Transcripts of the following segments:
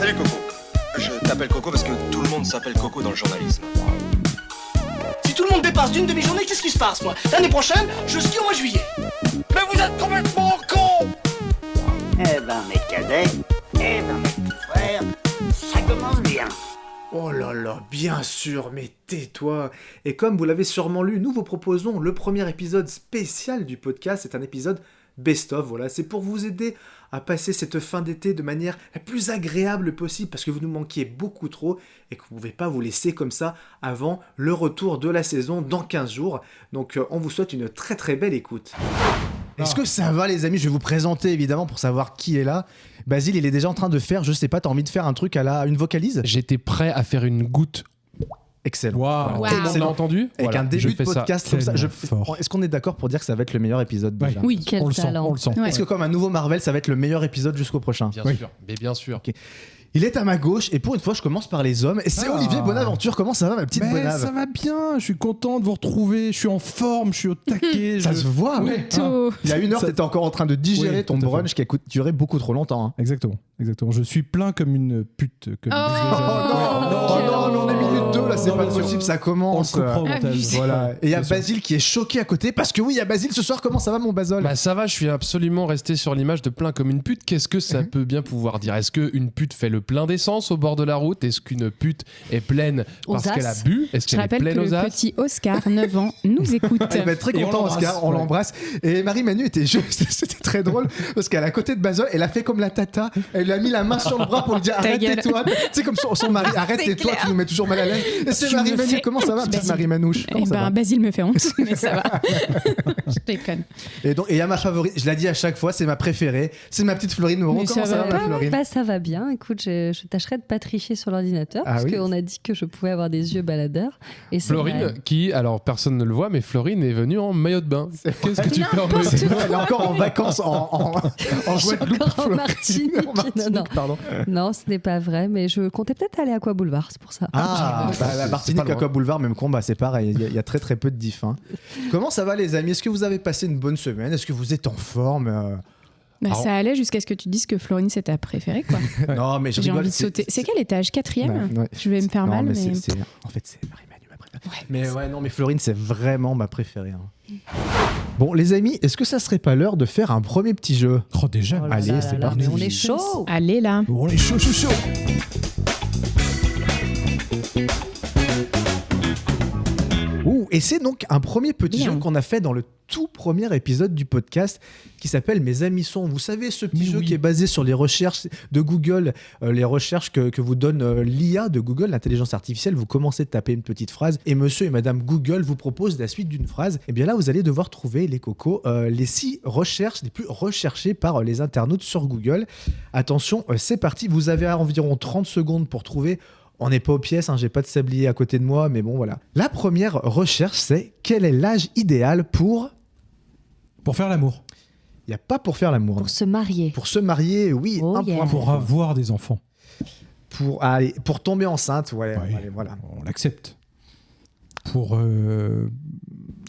Salut Coco. Je t'appelle Coco parce que tout le monde s'appelle Coco dans le journalisme. Si tout le monde dépasse d'une demi-journée, qu'est-ce qui se passe, moi? L'année prochaine, je skie au mois de juillet. Mais vous êtes complètement con. Eh ben, mes cadets, eh ben, mes petits frères, ça commence bien. Oh là là, bien sûr, mais tais-toi. Et comme vous l'avez sûrement lu, nous vous proposons le premier épisode spécial du podcast. C'est un épisode best-of, voilà. C'est pour vous aider à passer cette fin d'été de manière la plus agréable possible parce que vous nous manquiez beaucoup trop et que vous ne pouvez pas vous laisser comme ça avant le retour de la saison dans 15 jours. Donc on vous souhaite une très très belle écoute. Est-ce que ça va les amis? Je vais vous présenter évidemment pour savoir qui est là. Basile, il est déjà en train de faire, je sais pas, t'as envie de faire un truc à la une vocalise? J'étais prêt à faire une goutte. Excellent. Waouh. Wow. On l'a entendu? Avec Voilà, un début je de fais ça podcast comme ça. tellement fort. Est-ce qu'on est d'accord pour dire que ça va être le meilleur épisode déjà? Oui, quel On le sent, talent. on le sent. Ouais. Est-ce que comme un nouveau Marvel, ça va être le meilleur épisode jusqu'au prochain? Bien sûr, mais bien sûr. Ok. Il est à ma gauche et pour une fois, je commence par les hommes. Et c'est Olivier Bonaventure. Comment ça va, ma petite Bonave? Ça va bien, je suis content de vous retrouver, je suis en forme, je suis au taquet. Ça se voit, Ouais. Tout. Il y a une heure, Ça- t'étais encore en train de digérer Oui, ton tout à fait. brunch qui a duré beaucoup trop longtemps. Hein. Exactement. Je suis plein comme une pute. Comme Oh, disait- non, on est minute 2 là, c'est Non, pas bien sûr. possible, ça On le commence. coupera au montage. Voilà. Et il y a Bien sûr. Basile qui est choqué à côté parce que oui, il y a Basile ce soir. Comment ça va, mon Basol? Bah ça va, je suis absolument resté sur l'image de plein comme une pute. Qu'est-ce que ça peut bien pouvoir dire? Est-ce qu'une pute fait le plein d'essence au bord de la route? Est-ce qu'une pute est pleine parce Aux as. qu'elle a bu? Est-ce Je qu'elle est rappelle pleine que aux le as? petit Oscar, 9 ans, nous écoute. Il va être très Et on content, l'embrasse. Oscar. On Ouais. l'embrasse. Et Marie-Manu était juste. C'était très drôle parce qu'elle est à côté de Basol. Elle a fait comme la tata. Elle lui a mis la main sur le bras pour lui dire arrête, gueule. tais-toi. Tu sais, comme son mari. Arrête, C'est tais-toi, clair. tu nous mets toujours mal à l'aise. Et c'est Tu me Marie-Manu. fais Comment ça va, honte, petite Basile. Marie-Manouche? Eh Comment ça ben, va Basile me fait honte, mais ça va. Je déconne. Et donc, et il y a ma favorite. Je la dis à chaque fois, c'est ma préférée. C'est ma petite Florine Moreau. Mais Comment ça ça va va, ma pas, Florine? Bah ça va bien, écoute, je tâcherai de pas tricher sur l'ordinateur Ah parce oui. qu'on a dit que je pouvais avoir des yeux baladeurs. Et c'est Florine, vrai. qui, alors personne ne le voit, mais Florine est venue en maillot de bain. Qu'est-ce que tu fais en maillot de bain? Elle est encore en vacances en Je suis Guadeloupe. encore en Florine. Martinique. En Martinique, Non, non. pardon. Non, ce n'est pas vrai, mais je comptais peut-être aller à Aqua Boulevard, c'est pour ça. Ah, bah, la c'est Martinique, pas loin. Aqua Boulevard, même combat, c'est pareil. Il y a très très peu de diff. Hein. Comment ça va, les amis? Est-ce que vous avez passé une bonne semaine? Est-ce que vous êtes en forme? Bah, Alors- ça allait jusqu'à ce que tu dises que Florine c'est ta préférée, quoi. Non, mais je J'ai rigole. envie de sauter. C'est quel étage? 4e? Ouais, ouais. Je vais me faire Non, mal, mais. En fait, c'est Marie-Manu, ma préférée. Mais ouais, non, mais Florine, c'est vraiment ma préférée. Hein. Bon, les amis, est-ce que ça serait pas l'heure de faire un premier petit jeu? Oh, déjà. Oh là Allez, là c'est là, parti. mais on est chaud. Allez là. On est chaud, chaud, chaud. Ouh, et c'est donc un premier petit Bien. jeu qu'on a fait dans le tout premier épisode du podcast qui s'appelle Mes amis sont. Vous savez, ce petit Mais jeu oui. qui est basé sur les recherches de Google, les recherches que vous donne l'IA de Google, l'intelligence artificielle. Vous commencez de taper une petite phrase et monsieur et madame Google vous proposent la suite d'une phrase. Et bien là, vous allez devoir trouver, les cocos, les 6 recherches les plus recherchées par les internautes sur Google. Attention, c'est parti. Vous avez environ 30 secondes pour trouver. On n'est pas aux pièces, hein, j'ai pas de sablier à côté de moi, mais bon voilà. La première recherche, c'est quel est l'âge idéal pour... Pour faire l'amour. Il n'y a pas pour faire l'amour. Pour se marier. Pour se marier, oui, Oh un yeah. point. Pour avoir des enfants. Pour tomber enceinte, ouais, Oui. allez, voilà. On l'accepte. Pour.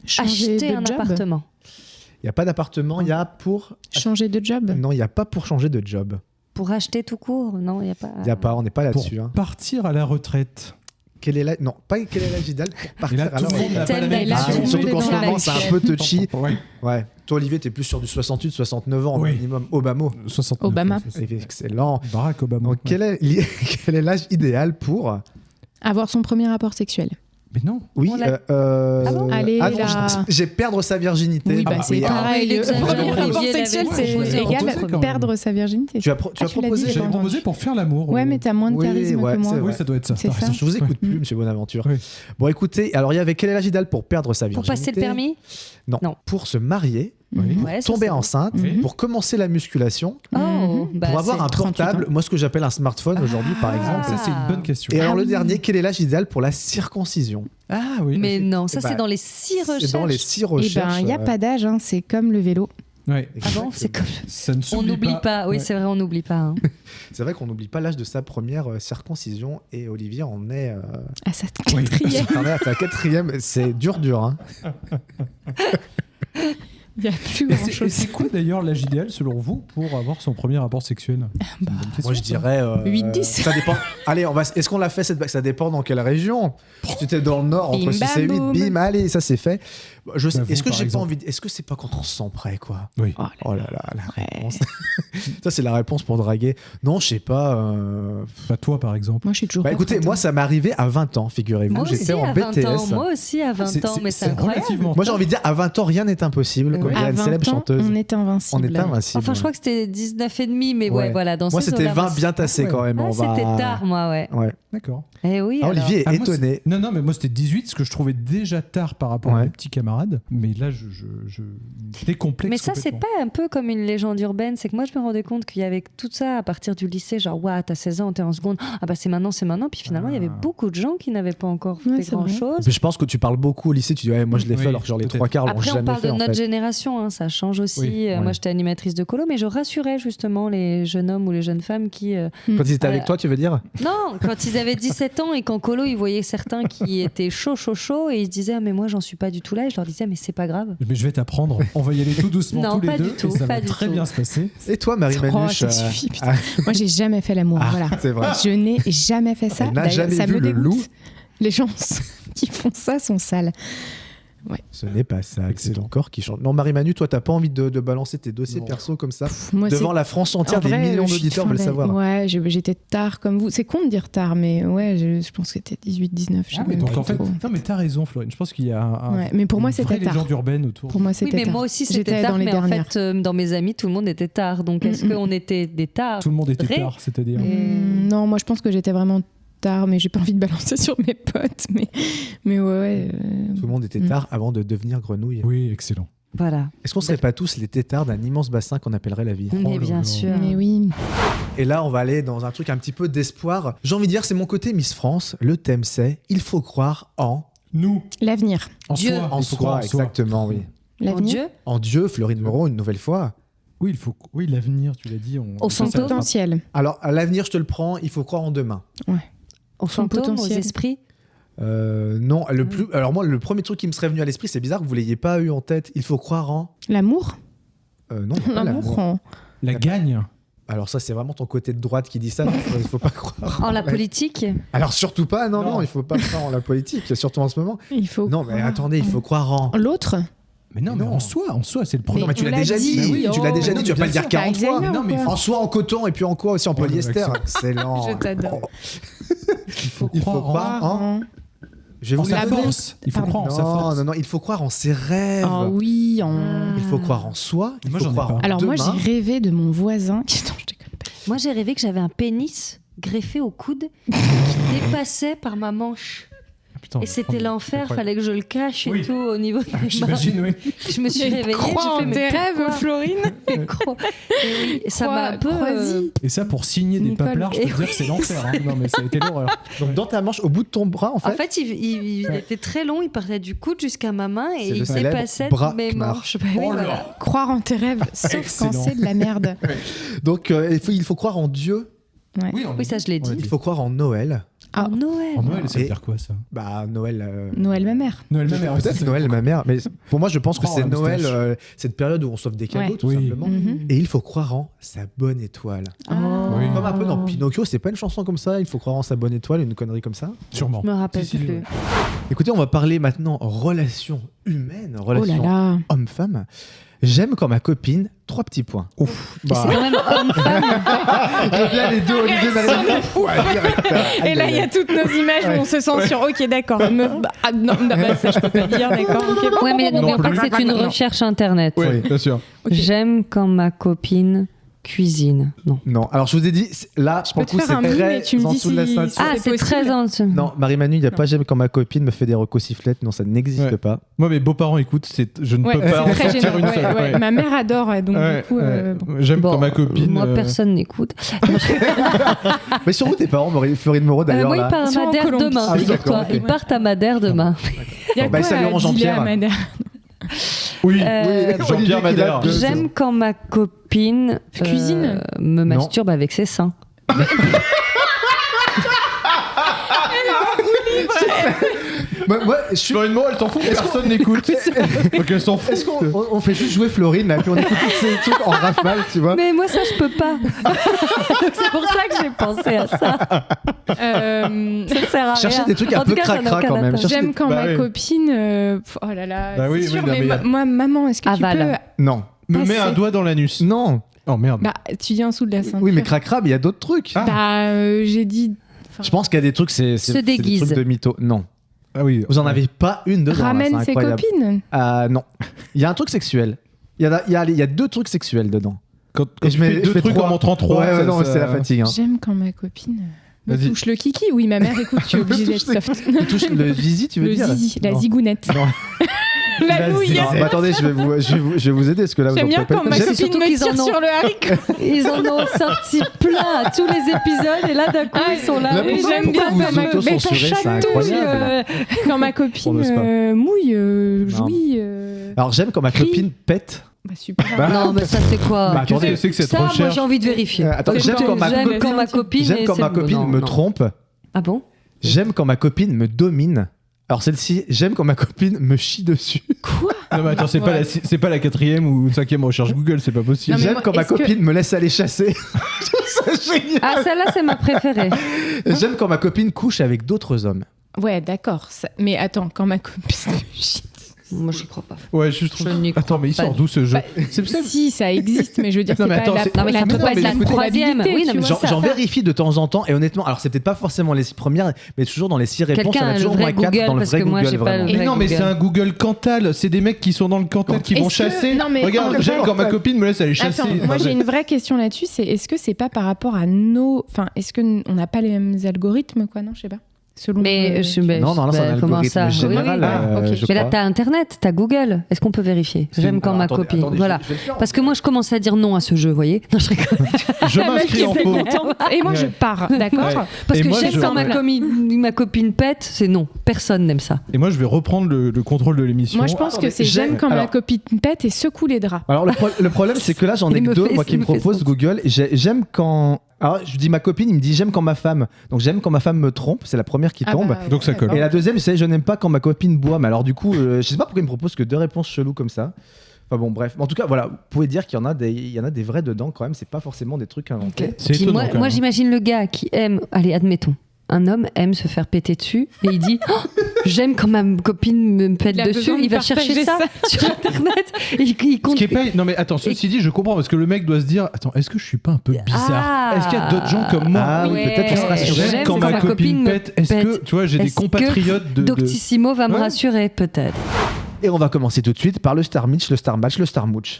Changer Acheter de un job. appartement. Il n'y a pas d'appartement, il y a pour... Changer de job. Non, il n'y a pas pour changer de job. Pour acheter tout court, non, il n'y a pas. Il n'y a pas, on n'est pas pour là-dessus. Hein. partir à la retraite. Quel est non, pas quel est l'âge idéal pour Et partir là, à tout la le monde n'a pas la Tel même est là, Ah, tout le vision. monde surtout est qu'en ce dans la moment, c'est un peu touchy. Ouais. Ouais. Toi, Olivier, t'es plus sur du 68, 69 ans, Oui. minimum. Obama. 69, Obama. ouais, c'est ça. Excellent. Barack Obama. Donc, quel est l'âge idéal pour... Avoir son premier rapport sexuel. Mais non. Oui. On l'a- Ah bon Allez, non, là. j'ai perdre sa virginité. Oui, bah Ah, c'est oui, ah, pareil. il exagère, Le premier Olivier rapport l'avait sexuel, proposé. c'est Proposé égal quand même. perdre sa virginité. Tu as tu l'as proposé, dit, J'avais pardon. proposé pour faire l'amour. Ouais, mais t'as moins de Oui, charisme ouais, que moi. c'est vrai. Oui, ça doit être ça. C'est T'as ça. raison. Je vous écoute Ouais. plus, monsieur Bonaventure. Oui. Bon, écoutez, alors il y avait quel est l'âge idéal pour perdre sa Pour virginité? passer le permis. Non. Non. Pour se marier, Oui. Ouais, ça, tomber c'est bon. enceinte, Oui. pour commencer la musculation, Oh, bah, pour avoir c'est- un 38 portable, ans. moi ce que j'appelle un smartphone aujourd'hui par exemple. Ça, c'est une bonne question. Et alors le oui. dernier, quel est l'âge idéal pour la circoncision? Ah oui. Mais non, ça Eh ben, c'est dans les 6 recherches. C'est dans les 6 Eh recherches. ben, il n'y a pas d'âge, hein, c'est comme le vélo. Ouais. Ah bon, c'est comme. Ça ne On s'oublie n'oublie pas. Oui, Ouais. c'est vrai, on n'oublie pas. hein. C'est vrai qu'on n'oublie pas l'âge de sa première circoncision et Olivier en est, À sa en quatrième. est à sa 4e. C'est dur, hein. Il n'y a plus Et grand-chose. c'est quoi d'ailleurs l'âge idéal selon vous pour avoir son premier rapport sexuel? C'est une bonne question, Moi, je ça. dirais. 8-10. Ça dépend. Allez, est-ce qu'on l'a fait cette blague? Ça dépend dans quelle région. Si tu étais dans le Nord, entre Bim, 6 et 8, bam, boum. bim, allez, ça c'est fait. Je sais, Bah, vous, est-ce que par j'ai pas exemple. envie. Est-ce que c'est pas quand on se sent prêt, quoi? Oui. Oh là là, la réponse. Ça, c'est la réponse pour draguer. Non, je sais pas. Bah, toi, par exemple. Moi, je suis toujours Bah pas écoutez, prête, moi, hein. ça m'est arrivé à 20 ans, figurez-vous. Moi aussi J'étais en à 20 BTS. ans. Moi aussi à 20 ans, mais c'est incroyable. relativement. Moi, j'ai envie de dire, à 20 ans, rien n'est impossible. Comme À dirait une 20 célèbre ans, chanteuse. on est invincible. On est invincible. Enfin, je crois que c'était 19 et demi, mais ouais, Ouais. voilà. Dans Moi, ces c'était eaux-là, 20 moi, bien tassé Ouais. quand même. Ah, on va... c'était tard, moi, ouais. Ouais. D'accord. Eh oui. Ah, alors. Olivier est Ah, moi, étonné. Non, non, mais moi c'était 18, ce que je trouvais déjà tard par rapport à Ouais. mes petits camarades. Mais là, je décomplexe. Mais ça, c'est complètement. pas un peu comme une légende urbaine. C'est que moi, je me rendais compte qu'il y avait tout ça à partir du lycée. Genre, waouh, t'as 16 ans, t'es en seconde. Ah bah, c'est maintenant, c'est maintenant. Puis finalement, il y avait beaucoup de gens qui n'avaient pas encore Ouais, fait c'est vrai. grand-chose. Mais je pense que tu parles beaucoup au lycée. Tu dis, ouais, moi je l'ai Oui, fait, alors que genre les peut-être. 3 quarts l'ont Après, on jamais parle fait. de en notre fait. génération, hein, ça change aussi. Oui, Moi, ouais. j'étais animatrice de colo, mais je rassurais justement les jeunes hommes ou les jeunes femmes qui. Quand ils étaient avec toi, tu veux dire? Non, quand ils avaient 17 ans et qu'en colo, ils voyaient certains qui étaient chauds, et ils se disaient, ah, mais moi, j'en suis pas du tout là. Et je leur disais, mais c'est pas grave. Mais je vais t'apprendre. On va y aller tout doucement Non, tous les pas deux. du tout, et ça pas va du très tout. bien se passer. Et toi, Marie Oh, Manuche ça suffit, putain. Moi, j'ai jamais fait l'amour. Ah, Voilà. c'est vrai. Je n'ai jamais fait ça. Elle n'a D'ailleurs, jamais ça vu me le dégoûte. loup. Les gens qui font ça sont sales. Ce n'est pas ça, c'est Excellent. ton corps qui chante. Non, Marie-Manu, toi, t'as pas envie de balancer tes dossiers Non. perso comme ça Moi, devant c'est- la France entière, En des vrai, millions je- d'auditeurs enfin, veulent savoir. Ouais, j'étais tard comme vous. C'est con de dire tard, mais ouais, je pense que c'était 18-19. je sais Ah, mais même donc pas en fait, trop. non, mais t'as raison, Florine. Je pense qu'il y a Ouais, mais pour moi, une vraie c'était tard. légende urbaine autour. Pour moi, Oui, c'était mais tard. moi aussi, J'étais c'était tard. dans les Mais en dernières. fait, dans mes amis, tout le monde était tard. Donc, est-ce qu'on était des tards? Tout le monde était Vrai. tard, c'est-à-dire. Non, moi, je pense que j'étais vraiment tard, mais j'ai pas envie de balancer sur mes potes. Mais ouais. Tout le monde était tard avant de devenir grenouille. Oui, excellent. Voilà. Est-ce qu'on serait pas tous les tétards d'un immense bassin qu'on appellerait la vie? Mais là bien là. sûr. Mais oui. Et là, on va aller dans un truc un petit peu d'espoir. J'ai envie de dire, c'est mon côté Miss France. Le thème, c'est il faut croire en. Nous, L'avenir. en Dieu. soi. En il faut croire soi, en soi. exactement, oui. Mon L'avenir. Dieu, En Dieu, Florine Moreau, une nouvelle fois. Oui, oui, l'avenir, tu l'as dit. Au Son fantôme. potentiel. Alors, à l'avenir, je te le prends, il faut croire en demain. aux Son fantômes, aux potentiel. esprits. Non, alors moi, le premier truc qui me serait venu à l'esprit, c'est bizarre que vous l'ayez pas eu en tête. Il faut croire en. L'amour. Non, pas L'amour. en- La gagne. Alors ça, c'est vraiment ton côté de droite qui dit ça. Il faut pas croire. En la Ouais. politique. Alors surtout pas, non, Non. il faut pas croire en la politique, surtout en ce moment. Il faut. Non, mais croire attendez, il faut croire en. L'autre. Mais non, mais Non. en soi, c'est le Non, premier. mais tu on l'as l'a déjà dit. dit. Oh. Tu l'as déjà dit. Tu vas pas le dire sûr, 40 fois. Alzheimer, Non, mais quoi. En soi en coton et puis en quoi aussi en Oh, le polyester. vaccin. Excellent. Je t'adore. Il faut Il faut croire croire en. En- Je vais en vous sa dire. bonne- force. Il faut Pardon. croire en sa force. Non, il faut croire en ses rêves. Ah oui, en. Il faut croire en soi. Il Moi, faut j'en ai croire pas. en Alors moi, demain. j'ai rêvé de mon voisin. Non, je déconne pas. Moi, j'ai rêvé que j'avais un pénis greffé au coude qui dépassait par ma manche. Ah, putain, Et c'était l'enfer, incroyable. fallait que je le cache et Oui. tout au niveau des mains. J'imagine, oui. Je me suis réveillée, Crois j'ai fait, en mais tes pourquoi rêves, Florine. Et oui, ça m'a un peu... Crois-y. Et ça, pour signer des Nicole. paplards, je peux te dire que c'est l'enfer. Hein. Non, mais ça a été l'horreur. Donc dans ta manche, au bout de ton bras, en fait. En fait, il était très long, il partait du coude jusqu'à ma main C'est et le il célèbre dépassait bras toutes mes Kmar. manches. Bah oui, Oh là. voilà. Croire en tes rêves, sauf Excellent. quand c'est de la merde. Donc il faut croire en Dieu. Ouais. Oui, ça je l'ai dit. Il faut croire en Noël. Ah. En Noël. En Noël, ça veut Et- dire quoi, ça Bah Noël. Noël, ma mère. Noël, ma mère. Peut-être Noël, ma mère. Mais pour moi, je pense que Croire c'est en la Noël, moustache. cette période où on s'offre des cadeaux, Ouais. tout Oui. simplement. Mhm. Et il faut croire en sa bonne étoile. Oh. Oui. Comme un peu dans Pinocchio, c'est pas une chanson comme ça, il faut croire en sa bonne étoile, une connerie comme ça. Sûrement. Je me rappelle Si, si, plus. ouais. Écoutez, on va parler maintenant relations humaines, Oh là relations là. homme-femme. J'aime quand ma copine, 3 petits points. Ouf. Et c'est quand même homme-femme. Je viens les deux, Olivier Marie. Ouais, direct. Et là, il y a toutes nos images où on se sent sur OK, d'accord. Meuf, bah, non, bah, ça, je peux pas dire, d'accord. ok. Ouais, mais n'oublions pas que c'est une Non. recherche internet. Oui. bien sûr. Ok. J'aime quand ma copine cuisine. Non. Non, alors je vous ai dit, là, Je pour peux le te coup, faire un c'est mime très et tu me en dis dessous de la si- ceinture. Ah, c'est possible. très en Non, Marie-Manu, il n'y a pas j'aime quand ma copine me fait des recosiflettes. Non, ça n'existe Ouais. pas. Moi, mes beaux-parents écoutent, je ne Ouais, peux pas en c'est très sortir gênant. une Ouais, seule. ouais. Ouais. Ma mère adore, ouais, donc Ouais, du coup, ouais. bon. J'aime Bon, quand ma copine. Moi, personne n'écoute. Mais surtout tes parents, Florine Moreau d'ailleurs. Moi, ils là. partent à Ils sont en Madère Colombie. demain. Ah oui, figure-toi. d'accord, ok. Ils partent à Madère demain. Il y a Bah, quoi salut, à Jean-Pierre. dealer à Madère Oui. Olivier Euh, qui l'a Madère. deux. J'aime quand ma copine Cuisine. me Non. masturbe avec ses seins. Moi, je suis... Florine, elle s'en fout, personne n'écoute. Donc elle s'en fout. Est-ce qu'on fait juste jouer Florine, là, puis on écoute tous ces trucs en rafale, tu vois? Mais moi, ça, je peux pas. C'est pour ça que j'ai pensé à ça. Ça sert à rien. Cherchez des trucs un En tout peu cas, ça n'a cracra aucun quand même. intérêt. J'aime quand Bah ma oui. copine. Oh là là, Bah oui, c'est sûr, oui, non, mais mais y a- moi, maman, est-ce que Aval. Non. Me mets un passer. doigt dans l'anus. Non. Oh merde. Bah, tu dis en dessous de la ceinture. Oui, mais cracra, mais il y a d'autres trucs. Ah. Bah, j'ai dit. enfin, Je pense qu'il y a des trucs, c'est Se des déguise. trucs de mytho. Non. Ah oui. Vous en avez pas une dedans. là, Ramène c'est ses incroyable. copines. Non. Il y a un truc sexuel. Il y a deux trucs sexuels dedans. Quand Et je mets deux trucs en montrant trois. Ouais, ça- non, ça- c'est la fatigue. Hein. J'aime quand ma copine me Vas-y. touche le kiki. Oui, ma mère, écoute, tu es obligée d'être soft. Tu touches le zizi, tu veux Le dire? zizi, la Non. zigounette. Non. La nouille. Non, mais attendez, je vais vous aider parce que là, J'aime vous bien en pouvez quand pas. ma J'aime copine surtout me qu'ils en tire ont- sur le haricot. Ils en ont sorti plein à tous les épisodes et là d'un coup Ah, ils sont là. là, Et pourquoi- j'aime bien pourquoi quand vous ma auto-censurez, mais c'est ton incroyable. chatouille, quand ma copine On n'ose pas. mouille, Non. jouit. Alors, j'aime quand ma Crie. copine pète. Bah super. Non mais ça c'est quoi Bah, Qu'est-ce attendez, que c'est que cette Ça moi recherche? j'ai envie de vérifier. Attends, C'est j'aime quand quand ma j'aime copine, quand ma copine j'aime et quand c'est- ma copine non, me non. trompe. Ah bon? J'aime quand ma copine me domine. Alors celle-ci, j'aime quand ma copine me chie dessus. Quoi? Non mais attends, c'est pas Ouais. c'est pas la 4e ou 5e recherche Google, c'est pas possible. Non, mais J'aime moi, quand ma est-ce que- copine me laisse aller chasser. Je trouve ça génial. Ah celle-là c'est ma préférée. J'aime quand ma copine couche avec d'autres hommes. Ouais, d'accord. Mais attends, quand ma copine me chie. Moi j'y crois pas. Ouais, je trouve. Je n'y crois Attends, mais il pas sort du d'où ce jeu? Bah, C'est si, ça existe, mais je veux dire, Non, c'est mais pas attends, la, c'est- non, mais la ça peut pas être la probabilité, troisième. Oui, non, tu mais vois, J'en ça. vérifie de temps en temps et honnêtement, alors c'est peut-être pas forcément les 6 premières, mais toujours dans les 6 réponses, Quelqu'un il y en a a le toujours vrai moins 4 Google, dans le parce vrai que moi, Google j'ai pas vraiment. le Et vrai non, mais Google. c'est un Google Cantal. C'est des mecs qui sont dans le Cantal qui Est-ce vont que- chasser. non, mais Regarde, en j'aime vrai- quand ma copine me laisse aller chasser. Attends, moi j'ai une vraie question là-dessus, c'est est-ce que c'est pas par rapport à nos... Enfin, est-ce qu'on n'a pas les mêmes algorithmes, quoi, non? Je sais pas. Selon Mais je mais- Non, non, là, c'est un bah, comment algorithme ça général. Oui, oui. ok. je Mais là crois. t'as internet, t'as Google. Est-ce qu'on peut vérifier? J'aime quand Alors, ma attendez, copine. attendez, Voilà. je vais le faire. Parce que moi je commence à dire non à ce jeu, vous voyez? Non, je rigole. Je m'inscris en faux. Et moi je pars, d'accord? Ouais. Parce Et que moi, j'aime je- quand ma copine pète, c'est non. Personne n'aime ça. Et moi, je vais reprendre le contrôle de l'émission. Moi je pense que c'est j'aime- j'aime quand ma alors- copine pète et secoue les draps. Alors le problème c'est que là j'en ai Il que me 2 fait- moi qui il me me fait propose sentir. Google. J'aime quand... Alors je dis ma copine, il me dit j'aime quand ma femme. Donc j'aime quand ma femme me trompe, c'est la première qui Ah tombe. bah, Donc ça colle. Et la deuxième c'est je n'aime pas quand ma copine boit. Mais alors du coup, je sais pas pourquoi il me propose que 2 réponses cheloues comme ça. Enfin bon bref. En tout cas voilà, vous pouvez dire qu'il y en a des vrais dedans quand même, c'est pas forcément des trucs inventés. C'est Puis étonnant, moi, quand moi même. j'imagine le gars qui aime, allez admettons, un homme aime se faire péter dessus et il dit oh, j'aime quand ma copine me pète Il a dessus, besoin de il va chercher partager ça sur internet et il Ce compte. qui est pas... Non mais attends, ceci dit, je comprends parce que le mec doit se dire attends, est-ce que je suis pas un peu bizarre? Ah. Est-ce qu'il y a d'autres gens comme moi? Ah oui, peut-être qu'il se rassurer. J'aime quand ma copine pète. Est-ce que tu vois, j'ai des Est-ce que compatriotes de. Doctissimo va me Ouais. rassurer peut-être. Et on va commencer tout de suite par le Star Mitch, le Star Match, le Star Mooch.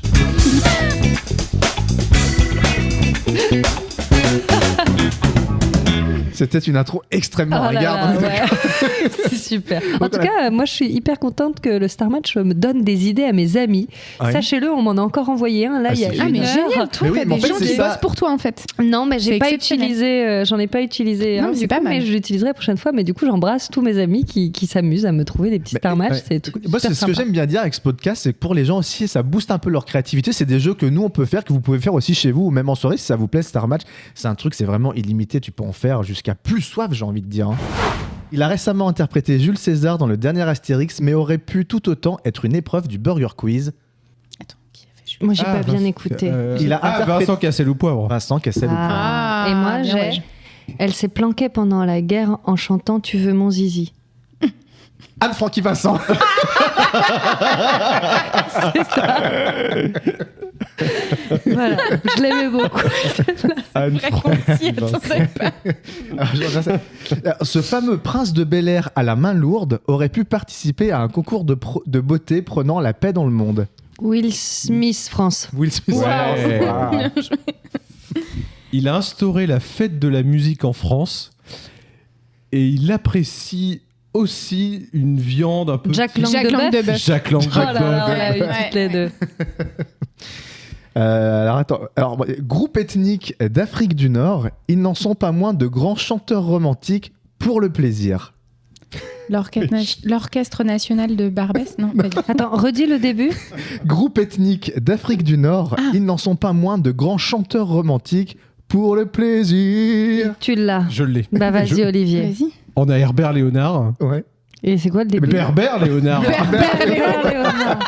C'était une intro extrêmement Oh là regarde. là, ouais. C'est super. En tout cas, moi je suis hyper contente que le Star Match me donne des idées à mes amis. Ouais. Sachez-le, on m'en a encore envoyé un là Ah, il y a c'est Ah une mais heure. génial, toi Mais oui, t'as mais en des fait, gens c'est qui ça. bossent pour toi en fait. Non, mais j'ai C'est pas exceptionnel. utilisé, j'en ai pas utilisé. Non, un, mais c'est du pas coup, mal. Mais je l'utiliserai la prochaine fois. Mais du coup, j'embrasse tous mes amis qui s'amusent à me trouver des petits Star Match. Ouais. C'est tout. Moi, c'est ce que j'aime bien dire avec ce podcast, c'est que pour les gens aussi, ça booste un peu leur créativité. C'est des jeux que nous, on peut faire, que vous pouvez faire aussi chez vous ou même en soirée si ça vous plaît. Star Match, c'est un truc, c'est vraiment illimité. Tu peux en faire jusqu'à plus soif, j'ai envie de dire. Hein. Il a récemment interprété Jules César dans le dernier Astérix, mais aurait pu tout autant être une épreuve du Burger Quiz. Attends, qui a fait Moi, j'ai pas bien écouté. Il a interprété- Vincent Cassel ou Poivre. Vincent Cassel. Ah. Ah, Et moi, bien, ouais. elle s'est planquée pendant la guerre en chantant Tu veux mon zizi. Anne-Francky Vincent. Voilà, je l'aimais beaucoup. Francky, attendez pas. Alors, ce fameux prince de Bel-Air à la main lourde aurait pu participer à un concours de beauté prenant la paix dans le monde. Will Smith, France. Will Smith. Ouais. Wow. Bien joué. Il a instauré la fête de la musique en France et il apprécie aussi une viande un peu. Jacques Lang Jacques Lang de Bœuf. Jacques Lang, Oh là Jacques là, on Lang. l'a eu Ouais. toutes les deux. Alors attends, groupe ethnique d'Afrique du Nord, ils n'en sont pas moins de grands chanteurs romantiques pour le plaisir. L'orchestre national de Barbès, non pas du tout. Attends, redis le début. Groupe ethnique d'Afrique du Nord, ils n'en sont pas moins de grands chanteurs romantiques pour le plaisir. Tu l'as. Je l'ai. Bah vas-y, Olivier. Vas-y. On a Herbert Léonard, Ouais. Et c'est quoi le début Berbère Léonard. Léonard.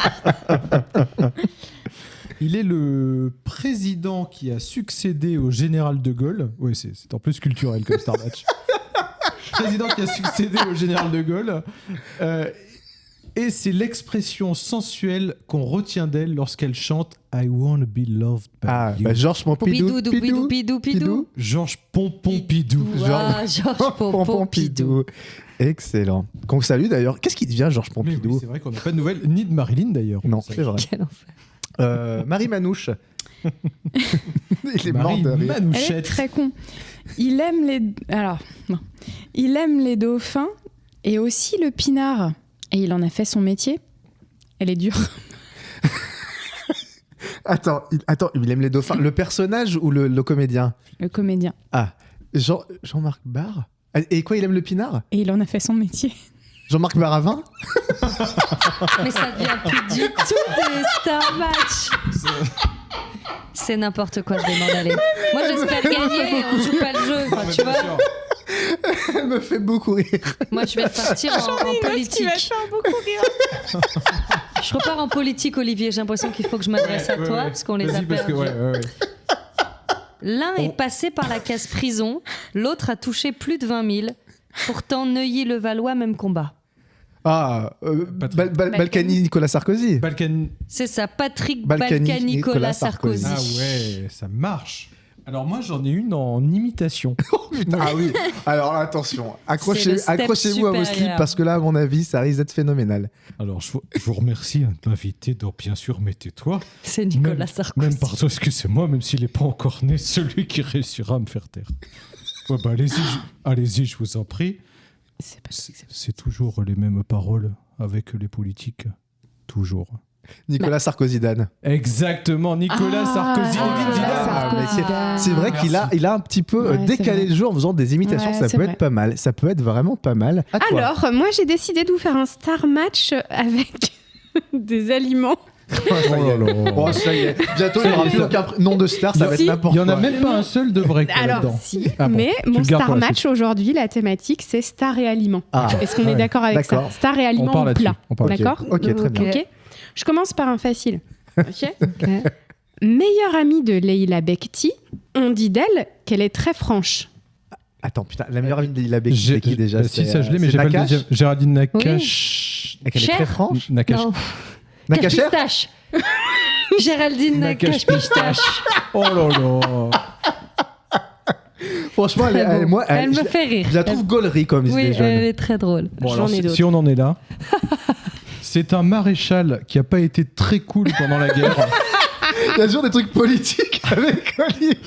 Il est le président qui a succédé au général de Gaulle. Oui, c'est en plus culturel comme Star Match. Président qui a succédé au général de Gaulle. Et c'est l'expression sensuelle qu'on retient d'elle lorsqu'elle chante I wanna be loved by you. Georges Pompidou. Pompidou. Georges Pompidou. Georges Pompidou. Excellent. Qu'on salue d'ailleurs. Qu'est-ce qui devient Georges Mais oui, Pompidou? c'est vrai qu'on n'a pas de nouvelles, ni de Marilyn d'ailleurs. Non, c'est vrai. Quel enfer. Marie Manouche. Il est mort Marie de rire. Elle est Manouchette. très con. Il aime les... Alors, non. Il aime les dauphins et aussi le pinard. Et il en a fait son métier. Elle est dure. Attends, il aime les dauphins. Le personnage ou le comédien? Le comédien. Ah, Jean-Marc Barr. Et quoi, il aime le pinard? Et il en a fait son métier. Jean-Marc Baravin? Mais ça devient plus du tout des Star Match. C'est n'importe quoi, je demande d'aller. Moi, j'espère gagner, on joue pas le jeu, enfin, tu vois. Elle me fait beaucoup rire. Moi, je vais repartir en politique. Je repars en politique, Olivier. J'ai l'impression qu'il faut que je m'adresse à toi, parce qu'on les a Vas-y, parce que, perdus. L'un est passé par la case prison, l'autre a touché plus de 20 000. Pourtant, Neuilly-le-Valois, même combat. Ah, Balkany Nicolas Sarkozy. C'est ça, Patrick Balkany, Balkany-Nicolas Nicolas Sarkozy. Ah ouais, ça marche. Alors moi, j'en ai une en imitation. Oh putain, ah oui. Alors attention, C'est le step accrochez-vous à vos slips supérieur. parce que là, à mon avis, ça risque d'être phénoménal. Alors, je vous remercie de m'inviter dans Bien sûr, mais tais-toi. C'est Nicolas Même- Sarkozy. Même pardon, excusez-moi, même s'il n'est pas encore né, celui qui réussira à me faire taire. Ouais, bah, allez-y, je vous en prie. C'est toujours les mêmes paroles avec les politiques. Toujours. Nicolas Sarkozy Dan. Exactement, Nicolas Sarkozy. C'est vrai qu'il a un petit peu Ouais, décalé c'est le jeu en faisant des imitations. Ouais, Ça c'est peut vrai. être pas mal. Ça peut être vraiment pas mal. À toi. Alors, moi, j'ai décidé de vous faire un Star Match avec des aliments. Oh, ça y est. Bientôt, il n'y aura plus aucun nom de star. Ça va être Si. n'importe Il n'y en quoi. a même pas un seul de vrai quoi, Alors, là-dedans. si, Ah bon, mais tu mon le gardes Star pour la Match aujourd'hui, la thématique, c'est Star et aliments. Ah. Est-ce qu'on est d'accord avec ça? D'accord. Star et On aliments part ou là-dessus. plat. On part là-dessus. D'accord. Ok, très bien. Ok. Je commence par un facile. Ok. Meilleure amie de Leila Bekti, on dit d'elle qu'elle est très franche. Attends, putain, la meilleure amie de Leila Bekti, c'est qui déjà? Si, ça je l'ai, mais c'est j'ai pas le Nakache. deuxième. Géraldine Nakache. Et qu'elle est Cher. très franche. Nakache. Non. Nakacher. Cache-pistache. Géraldine Nakache Cache-pistache. Oh là là. Franchement, Très bon. Elle je me fait rire. je la trouve gaulerie, comme disent Oui, les jeunes. elle est très drôle. Bon, J'en alors, ai si d'autres. on en est là, c'est un maréchal qui a pas été très cool pendant la guerre Il y a toujours des trucs politiques avec Olivier.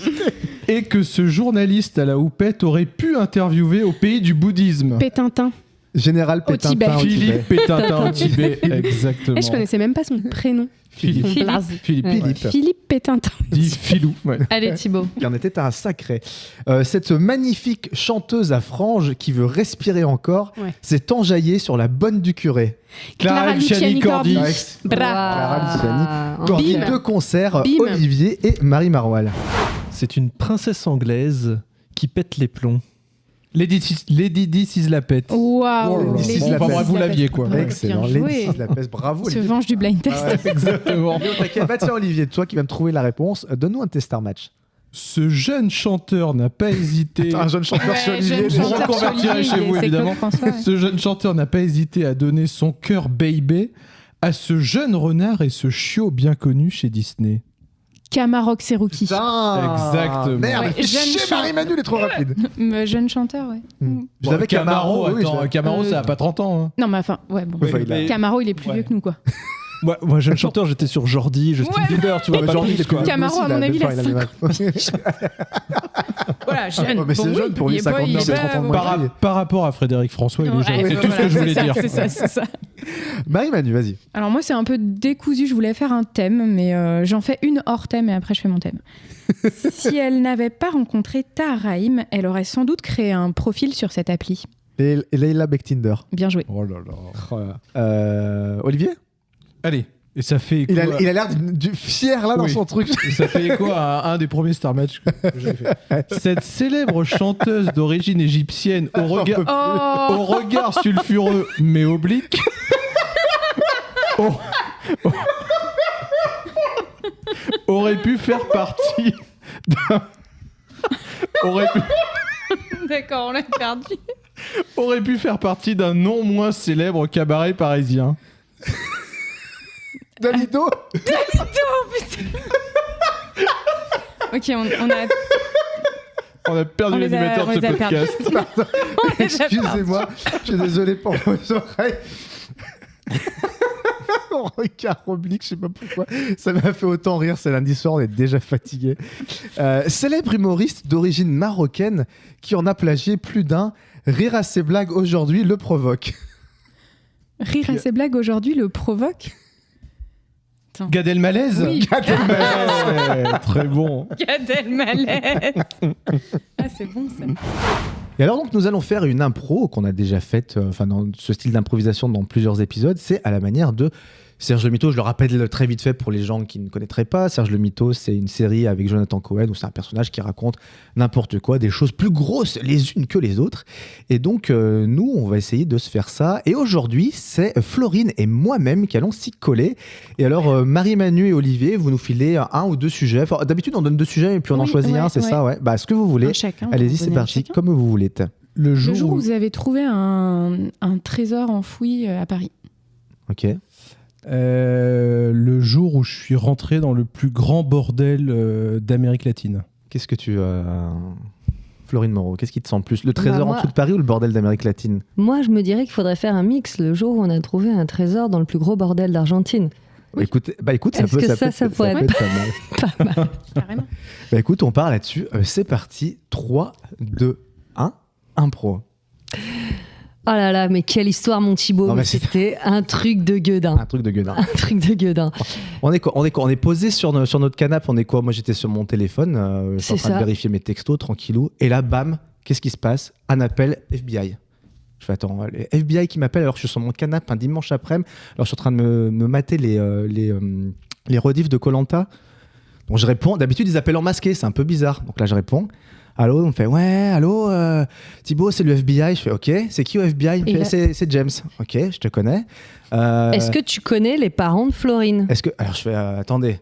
et que ce journaliste à la houppette aurait pu interviewer au pays du bouddhisme. Pétintin. Général Tibet. Pétintin au Tibet. Philippe Pétintin au Tibet, exactement. Et je connaissais même pas son prénom. Philippe. Son blaze. Philippe. Ouais. Philippe. Philippe Pétintin. Dit Philou. Ouais. Allez, Thibaut. qui en était un sacré. Cette magnifique chanteuse à franges qui veut respirer encore Ouais. s'est enjaillée sur la bonne du curé. Clara Luciani Cordy. Bra. Clara Luciani Waouh. Cordy, Bim. deux concerts, Bim. Olivier et Marie Maroal. C'est une princesse anglaise qui pète les plombs. Lady This is la pète. Waouh. Lady Lady Bon, enfin, Di bref, vous l'aviez, quoi. Ouais, Excellent. bien Lady joué. Six la peste. Bravo. Se Olivier. venge du blind test. Ouais. Exactement. Ok, bah tiens Olivier, toi qui viens de trouver la réponse, donne-nous un de tes star match. Ce jeune chanteur n'a pas hésité. Attends, un jeune chanteur Ouais, sur Olivier. jeune Je vous chanteur sur reconvertirai Olivier, chez vous, c'est évidemment. Claude François, ouais. Ce jeune chanteur n'a pas hésité à donner son cœur baby à ce jeune renard et ce chiot bien connu chez Disney. Kamarok Seruki. Putain. Exactement. Merde, Ouais, jeune chez chanteur. Marie-Manu, il est trop rapide. Jeune chanteur, ouais. Je l'avais Camaro. oui, je attends, l'avais. Camaro, ça a pas 30 ans. Hein. Non, mais enfin, ouais, bon. Enfin, il a- Camaro, il est plus Ouais. vieux que nous, quoi. Moi, jeune chanteur, j'étais sur Jordi, Justin Ouais. Bieber, tu vois, Ouais, pas Jordi, plus, il est plus quoi. vieux Camaro, aussi, à mon avis, il a même âge. Voilà, jeune. Oh, mais c'est Bon, jeune oui, pour lui, il est pas- 59, il est c'est pas- 30 ans de bon. moins. Par rapport à Frédéric François, il est Ouais, jeune. C'est tout ce voilà, que je voulais c'est ça, dire. C'est ça. Marie-Manu, vas-y. Alors moi, c'est un peu décousu. Je voulais faire un thème, mais j'en fais une hors thème et après, je fais mon thème. Si elle n'avait pas rencontré Taharaim, elle aurait sans doute créé un profil sur cette appli. Et Leila Bektinder. Bien joué. Oh là là. Olivier. Allez, Et ça fait écho Il a l'air du fier là dans Oui. son truc. Et ça fait écho à un des premiers Star Match que j'avais fait. Cette célèbre chanteuse d'origine égyptienne au regard sulfureux mais oblique aurait pu faire partie D'accord, on l'a perdu. aurait pu faire partie d'un non moins célèbre cabaret parisien. Dalido. Ok, on On a perdu On les a- l'animateur on de ce les a perdus. podcast. Excusez-moi, je suis désolé pour vos oreilles. Mon regard oblique, je sais pas pourquoi. Ça m'a fait autant rire, c'est lundi soir, on est déjà fatigué. Célèbre humoriste d'origine marocaine qui en a plagié plus d'un. Rire à ses blagues aujourd'hui le provoque. Rire à ses blagues aujourd'hui le provoque. Gad Elmaleh. Oui. Gad Elmaleh. Ouais, très bon. Gad Elmaleh. Ah, c'est bon ça. Et alors donc nous allons faire une impro qu'on a déjà faite, dans ce style d'improvisation dans plusieurs épisodes. C'est à la manière de Serge le Mito. Je le rappelle très vite fait pour les gens qui ne connaîtraient pas. Serge le Mito, c'est une série avec Jonathan Cohen où c'est un personnage qui raconte n'importe quoi, des choses plus grosses les unes que les autres. Et donc nous, on va essayer de se faire ça. Et aujourd'hui, c'est Florine et moi-même qui allons s'y coller. Et alors Marie-Manu et Olivier, vous nous filez un ou deux sujets. Enfin, d'habitude, on donne deux sujets et puis on en choisit un, c'est ça, ouais. Bah, ce que vous voulez. Chacun, allez-y, c'est parti, comme vous voulez. Le Le jour où vous avez trouvé un trésor enfoui à Paris. Ok. Le jour où je suis rentré dans le plus grand bordel d'Amérique latine. Qu'est-ce que tu... Florine Moreau, qu'est-ce qui te semble plus? Le trésor moi- en dessous de Paris ou le bordel d'Amérique latine? Moi, je me dirais qu'il faudrait faire un mix le jour où on a trouvé un trésor dans le plus gros bordel d'Argentine. Écoute, ça Est-ce peut, que ça peut pourrait être être pas mal. pas mal? Carrément. Bah écoute, on part là-dessus. C'est parti. 3, 2, 1, impro. Oh là là, mais quelle histoire, mon Thibaut. Non, mais mais c'est- c'était un truc de gueudin. Un truc de gueudin. Un truc de gueudin. On est quoi? On est posé sur notre canapé. On est quoi? Moi, j'étais sur mon téléphone. Je suis en C'est train de ça. vérifier mes textos, tranquillou. Et là, bam, qu'est-ce qui se passe? Un appel FBI. Je fais attends, les FBI qui m'appelle alors que je suis sur mon canapé un dimanche après-midi. Alors je suis en train de me mater les rediffs de Koh-Lanta. Donc je réponds. D'habitude, ils appellent en masqué. C'est un peu bizarre. Donc là, je réponds. Allô, on me fait ouais, allô, Thibaut, c'est le FBI. Je fais ok, c'est qui au FBI? Il me Et fait, c'est James. Ok, je te connais. Est-ce que tu connais les parents de Florine? Alors je fais attendez.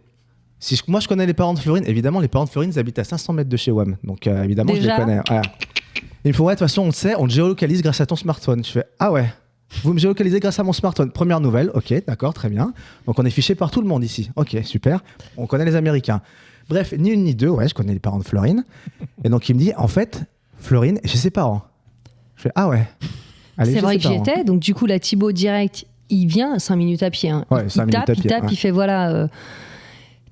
Si moi je connais les parents de Florine, évidemment les parents de Florine ils habitent à 500 mètres de chez WAM. Donc évidemment Déjà je les connais. Voilà. Il me faut ouais, de toute façon on le sait, on te géolocalise grâce à ton smartphone. Je fais ah ouais. Vous me géolocalisez grâce à mon smartphone. Première nouvelle, ok, d'accord, très bien. Donc on est fiché par tout le monde ici. Ok, super. On connaît les Américains. Bref, ni une ni deux, ouais, je connais les parents de Florine. Et donc il me dit, en fait, Florine, j'ai ses parents. Je fais, ah ouais. Allez, C'est j'ai vrai ses que j'y parents. étais. Donc, du coup, la Thibaut direct, il vient 5 minutes à pied. Hein. Ouais, il 5 minutes tape, à pied, il tape, ouais. il fait voilà.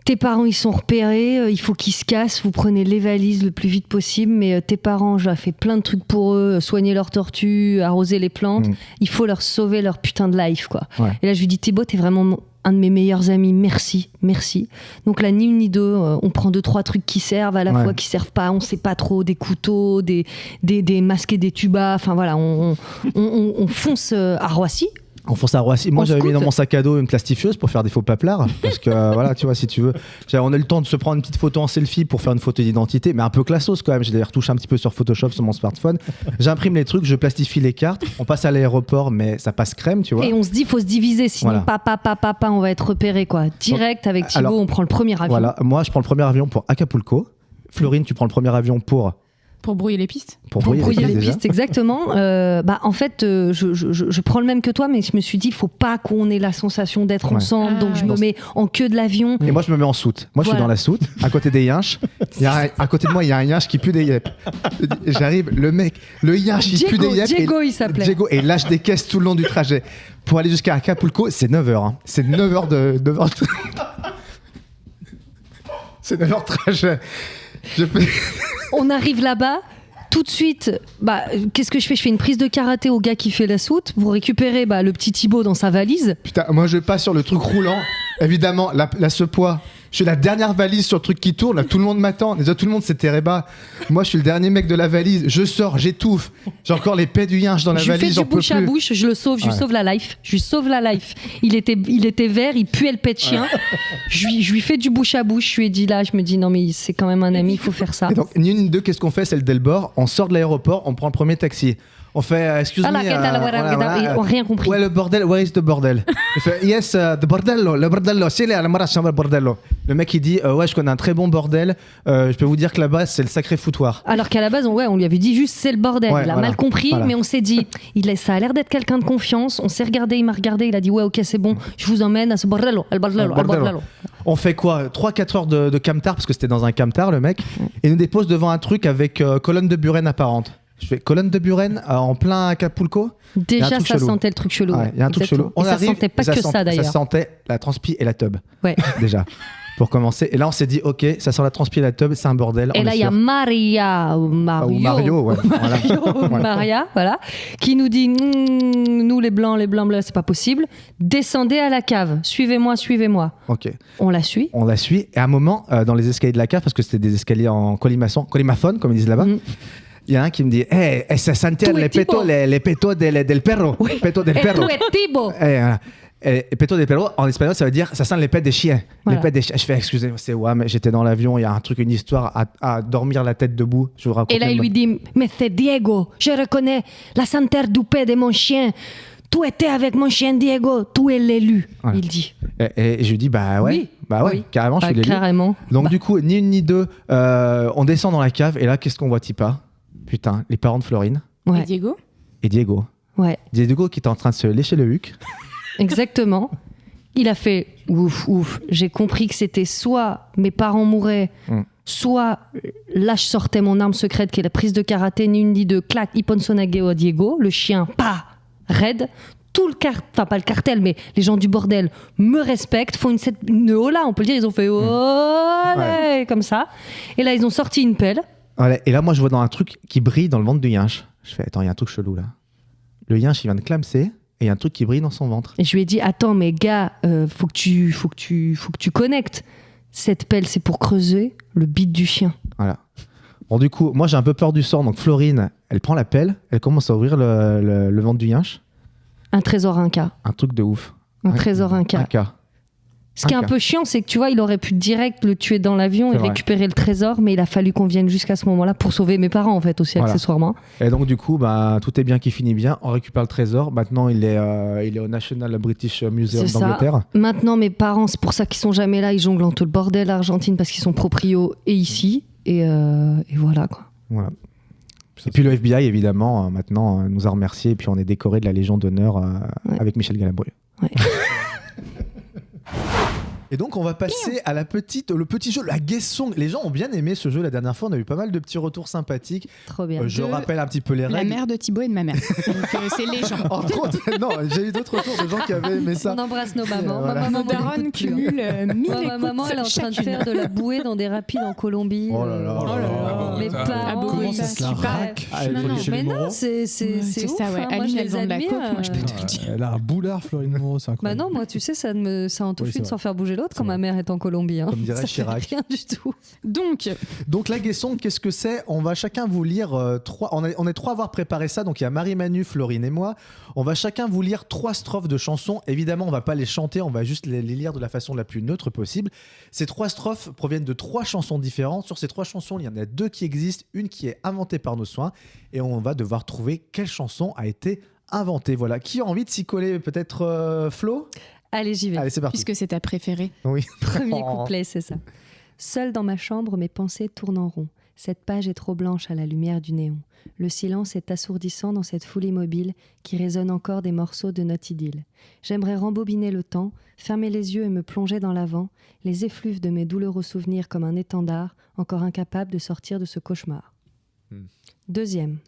Tes parents, ils sont repérés, il faut qu'ils se cassent, vous prenez les valises le plus vite possible, mais tes parents, j'ai fait plein de trucs pour eux, soigner leurs tortues, arroser les plantes, il faut leur sauver leur putain de life, quoi. Ouais. Et là, je lui dis, Thibaut, t'es vraiment un de mes meilleurs amis, merci, merci. Donc là, ni une ni deux, on prend 2-3 trucs qui servent, à la Ouais. fois qui servent pas, on sait pas trop, des couteaux, des masques et des tubas, enfin voilà, on fonce à Roissy. On fonce à Roissy. Moi, On j'avais mis scoute. dans mon sac à dos une plastifieuse pour faire des faux paplards. Parce que, voilà, tu vois, si tu veux. On a eu le temps de se prendre une petite photo en selfie pour faire une photo d'identité, mais un peu classos quand même. J'ai d'ailleurs retouché un petit peu sur Photoshop sur mon smartphone. J'imprime les trucs, je plastifie les cartes. On passe à l'aéroport, mais ça passe crème, tu vois. Et on se dit, faut se diviser, sinon Voilà. papa, on va être repéré, quoi. Direct avec Thibaut, Alors, on prend le premier avion. Voilà, moi, je prends le premier avion pour Acapulco. Florine, tu prends le premier avion pour brouiller les pistes. Pour brouiller brouiller les déjà. pistes, exactement. En fait, je prends le même que toi, mais je me suis dit, il faut pas qu'on ait la sensation d'être Ouais. ensemble, donc je me mets en queue de l'avion. Et moi, je me mets en soute. Moi, je suis Voilà. dans la soute, à côté des yinches. À côté de moi, il y a un yinche qui pue des yep. J'arrive, le mec, le yinche, il pue des yep. Diego, il s'appelait. Diego, et il lâche des caisses tout le long du trajet. Pour aller jusqu'à Acapulco, c'est 9 heures. Hein. C'est 9 heures de... C'est 9 heures de trajet. On arrive là-bas. Tout de suite, qu'est-ce que je fais? Je fais une prise de karaté au gars qui fait la soute. Vous récupérez le petit Thibaut dans sa valise. Putain, moi, je passe sur le truc roulant. Évidemment, la sepoids, Je suis la dernière valise sur le truc qui tourne, là, tout le monde m'attend. Déjà, tout le monde, c'est Tereba. Moi, je suis le dernier mec de la valise. Je sors, j'étouffe. J'ai encore les pets du yinche dans la Je lui valise, fais j'en du peux bouche à plus. bouche, je le sauve, je lui sauve la life. Je lui sauve la life. Il était vert, il puait le pet de chien. Je lui fais du bouche à bouche. Je lui ai dit là, je me dis non mais c'est quand même un ami, il faut faire ça. Et donc, ni une ni deux, qu'est-ce qu'on fait, celle d'Elbor? On sort de l'aéroport, on prend le premier taxi. On fait, excuse me. Ils ont rien compris. Ouais, le bordel, where is the bordel? Il fait, yes, the bordello, le bordello, c'est là, la marche, le bordello. Le mec, il dit, ouais, je connais un très bon bordel. Je peux vous dire que là-bas, c'est le sacré foutoir. Alors qu'à la base, on lui avait dit juste c'est le bordel. Ouais, il a voilà. mal compris, Voilà. mais on s'est dit, ça a l'air d'être quelqu'un de confiance. On s'est regardé, il m'a regardé, il a dit ouais, ok, c'est bon, je vous emmène à ce bordello, al bordello, al bordello. On fait quoi? 3-4 heures de camtar, parce que c'était dans un camtar, le mec, et nous dépose devant un truc avec colonne de Buren apparente. Je fais colonne de Buren en plein Acapulco. Déjà, ça sentait le truc chelou. Il y a un truc chelou. Et ça sentait pas que ça d'ailleurs. Ça sentait la transpi et la tub. Ouais. Déjà. Pour commencer. Et là, on s'est dit, ok, ça sent la transpi et la tub, c'est un bordel. Et là, il y a Mario, ouais. Voilà. Maria, voilà, qui nous dit nous les blancs, c'est pas possible. Descendez à la cave. Suivez-moi. Ok. On la suit. Et à un moment, dans les escaliers de la cave, parce que c'était des escaliers en colimaphone, comme ils disent là-bas. Il y a un qui me dit ça sentait les pétos del perro. Pétos del perro. Et péto del perro, en espagnol, ça veut dire ça sent les pets des chiens. Voilà. Les pets des chiens. Je fais excusez-moi, c'est ouais, mais j'étais dans l'avion, il y a un truc, une histoire à dormir la tête debout. Je vous raconte. Et là, il lui dit mais c'est Diego, je reconnais la senteur du pet de mon chien. Tu étais avec mon chien Diego, tu es l'élu, Ouais. il dit. Et je lui dis bah ouais, Oui. carrément, je suis l'élu. Carrément. Donc du coup, ni une ni deux, on descend dans la cave et là, qu'est-ce qu'on voit Tipa? Putain, les parents de Florine Ouais. Et Diego? et Diego. Ouais. Diego qui était en train de se lécher le huc. Exactement. Il a fait ouf. J'ai compris que c'était soit mes parents mouraient, soit là je sortais mon arme secrète qui est la prise de karaté, ni une ni deux, clac, Iponsonageo à Diego, le chien, pas raide. Tout le enfin pas le cartel, mais les gens du bordel me respectent, font une hola, on peut le dire, ils ont fait olé, comme ça. Et là ils ont sorti une pelle. Voilà. Et là, moi, je vois dans un truc qui brille dans le ventre du yinche. Je fais attends, il y a un truc chelou là. Le yinche, il vient de clamser. Et il y a un truc qui brille dans son ventre. Et je lui ai dit attends mais gars, faut que tu connectes. Cette pelle c'est pour creuser le bide du chien. Voilà. Bon, du coup, moi j'ai un peu peur du sang. Donc Florine, elle prend la pelle, elle commence à ouvrir le ventre du yinche. Un trésor Inca. Un truc de ouf. Un trésor Inca. Ce qui est un peu chiant, c'est que tu vois, il aurait pu direct le tuer dans l'avion et récupérer le trésor, mais il a fallu qu'on vienne jusqu'à ce moment-là pour sauver mes parents, en fait, aussi accessoirement. Et donc, du coup, tout est bien qui finit bien. On récupère le trésor. Maintenant, il est au National British Museum d'Angleterre. Maintenant, mes parents, c'est pour ça qu'ils sont jamais là. Ils jonglent entre le bordel Argentine parce qu'ils sont proprios et ici. Et voilà, quoi. Voilà. Et puis le FBI, évidemment, maintenant, nous a remerciés. Et puis, on est décoré de la Légion d'honneur avec Michel Galabru. Ouais. Et donc on va passer à le petit jeu, la Guess Song. Les gens ont bien aimé ce jeu la dernière fois, on a eu pas mal de petits retours sympathiques. Trop bien. Je rappelle un petit peu les règles. La mère de Thibaut et de ma mère. Donc c'est les gens. Entre autres, non, j'ai eu d'autres retours de gens qui avaient aimé ça. On embrasse nos mamans. Voilà. Ma maman Daronne cumule 1000 Ma maman, elle est en train de faire de la bouée dans des rapides en Colombie. Oh là là. Mes parents, Comment ça se la super. raque? Mais non, c'est ouf. ça, ouais. Hein. Moi, Aline, je elle les vend de la admire. coke, moi, je peux te le dire. Elle a un boulard, Florine Moreau, c'est Bah incroyable. non, moi, tu sais, ça en touche Oui, c'est une vrai. sans faire bouger l'autre quand ma mère est en Colombie. Hein. Comme dirait Ça Chirac. fait rien du tout. Donc, la Guess Song, qu'est-ce que c'est? On va chacun vous lire trois. On est trois à avoir préparé ça. Donc il y a Marie-Manu, Florine et moi. On va chacun vous lire 3 strophes de chansons. Évidemment, on va pas les chanter. On va juste les lire de la façon la plus neutre possible. Ces 3 strophes proviennent de 3 chansons différentes. Sur ces 3 chansons, il y en a 2 qui existent, une qui est inventée par nos soins, et on va devoir trouver quelle chanson a été inventée. Voilà. Qui a envie de s'y coller? Peut-être Flo? Allez, j'y vais. Allez, c'est parti. puisque c'est ta préférée. Oui. Premier couplet, c'est ça. Seul dans ma chambre, mes pensées tournent en rond. Cette page est trop blanche à la lumière du néon. Le silence est assourdissant dans cette foule immobile qui résonne encore des morceaux de notre idylle. J'aimerais rembobiner le temps, fermer les yeux et me plonger dans l'avant, les effluves de mes douloureux souvenirs comme un étendard, encore incapable de sortir de ce cauchemar. Deuxième.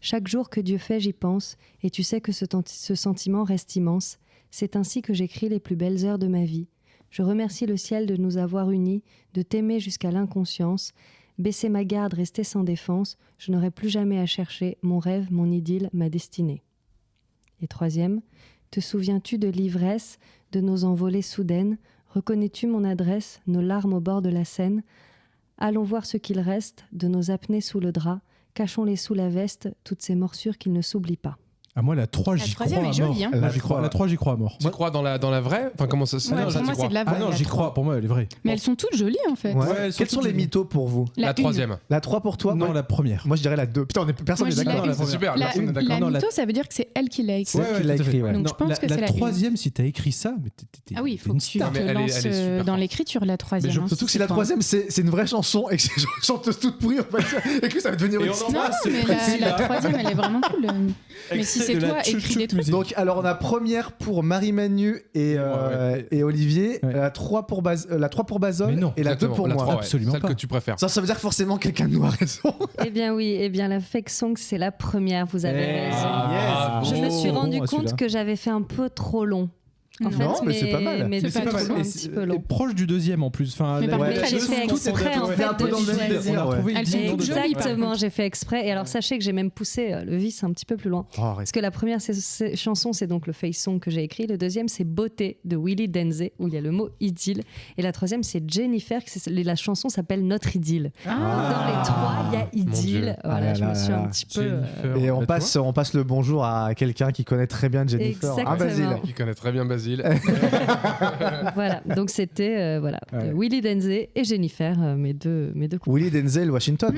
Chaque jour que Dieu fait, j'y pense, et tu sais que ce sentiment reste immense. C'est ainsi que j'écris les plus belles heures de ma vie. Je remercie le ciel de nous avoir unis, de t'aimer jusqu'à l'inconscience. Baisser ma garde, rester sans défense, je n'aurai plus jamais à chercher mon rêve, mon idylle, ma destinée. Et troisième, te souviens-tu de l'ivresse, de nos envolées soudaines, Reconnais-tu mon adresse, nos larmes au bord de la Seine? Allons voir ce qu'il reste de nos apnées sous le drap. Cachons-les sous la veste, toutes ces morsures qu'il ne s'oublie pas. Ah, moi, la 3, j'y crois à troisième est mort. jolie, hein. Là, j'y crois, la 3, j'y crois à mort. Tu crois dans la vraie? Enfin, comment ça se Ouais, pour moi, c'est de la vraie. Ah non, la j'y 3. crois. Pour moi, elle est vraie. Mais elles sont toutes jolies en fait. Ouais. Ouais, elles sont Quels sont toutes les jolies. mythos pour vous? La une. troisième. La 3 pour toi? Non, la première. Moi, je dirais la 2. Putain, personne Moi, n'est je dis d'accord. la C'est super. La, Personne n'est d'accord. la Non, la- mytho, ça veut dire que c'est elle qui l'a écrit. C'est elle qui l'a tout à fait. écrit, ouais. Donc, Non, je pense que c'est la troisième, si t'as écrit ça, mais t'es Ah oui, il faut une que tu star. te Mais elle est lances super dans forte. l'écriture, la troisième. hein, Surtout que si c'est la pas- troisième, c'est une vraie chanson et que c'est une chanteuse toute pourrie, en fait, et que ça va devenir Et une on star. en Non, Ah, c'est mais Priscilla. la troisième, elle est vraiment cool. Mais si c'est de la toi, tchou-tchou écris des trucs. musique. Donc, alors, on a première pour Marie-Manu et Olivier, Ouais. la 3 pour Basol Mais non. et la 2 Exactement, pour la moi. 3, ouais. Absolument Celle pas. que tu préfères. Ça veut dire que forcément quelqu'un de nous a raison. Eh bien oui, la fake song, c'est la première, vous avez raison. Ah, Je me suis bon, rendu bon, compte celui-là. que j'avais fait un peu trop long. En fait, Non, mais c'est pas mal. Mais C'est c'est pas pas mal. trop, un Et petit c'est- peu et long. proche du deuxième en plus. Enfin, Mais par la- contre, la- j'ai tout- fait tout- exprès, tout- en fait, un peu dans le de même choisir. délire. On a retrouvé Elles le sont dîner toutes de- jolies, par Exactement, j'ai fait exprès. Et alors sachez que j'ai même poussé le vice un petit peu plus loin. Oh, arrête. Parce que la première chanson, c'est donc le face song que j'ai écrit. Le deuxième, c'est Beauté de Willy Denze, où il y a le mot idylle. Et la troisième, c'est Jennifer. La chanson s'appelle Notre idylle. Dans les trois, il y a Dieu. idylle. Ah Voilà, là je me là suis là un là. petit peu. Jennifer. Et Bah, on passe le bonjour à quelqu'un qui connaît très bien Jennifer. Exactement. Basile. Qui connaît très bien Basile. Voilà, donc c'était Ouais. Willy Denze et Jennifer, mes deux couples. Willy Denzel, Washington.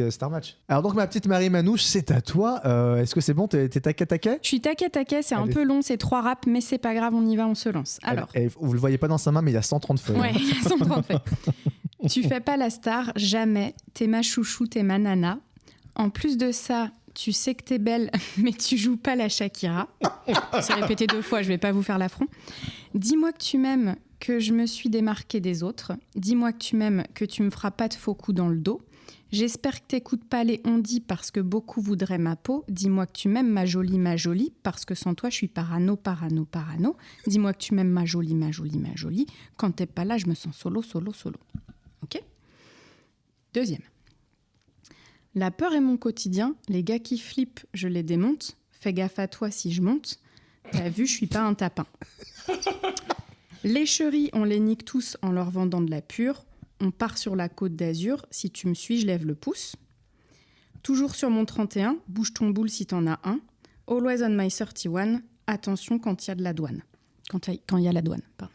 Star Match. Alors donc ma petite Marie Manouche, c'est à toi. Est-ce que c'est bon? T'es taquet? Je suis taquet, c'est un Allez. peu long, c'est 3 raps, mais c'est pas grave, on y va, on se lance. Alors, Vous le voyez pas dans sa main, mais il y a 130 feuilles. ouais, sans trop fait. Tu fais pas la star, jamais. T'es ma chouchou, t'es ma nana. En plus de ça, tu sais que t'es belle, mais tu joues pas la Shakira. C'est répété 2 fois, je vais pas vous faire l'affront. Dis-moi que tu m'aimes, que je me suis démarquée des autres. Dis-moi que tu m'aimes, que tu me feras pas de faux coups dans le dos. J'espère que t'écoutes pas les on-dit parce que beaucoup voudraient ma peau. Dis-moi que tu m'aimes, ma jolie, parce que sans toi, je suis parano. Dis-moi que tu m'aimes, ma jolie. Quand t'es pas là, je me sens solo. Ok? Deuxième. La peur est mon quotidien. Les gars qui flippent, je les démonte. Fais gaffe à toi si je monte. T'as vu, je suis pas un tapin. Les chéris, on les nique tous en leur vendant de la pure. On part sur la côte d'Azur. Si tu me suis, je lève le pouce. Toujours sur mon 31, bouge ton boule si t'en as un. Always on my 31. Attention quand il y a de la douane. Quand il y a la douane, pardon.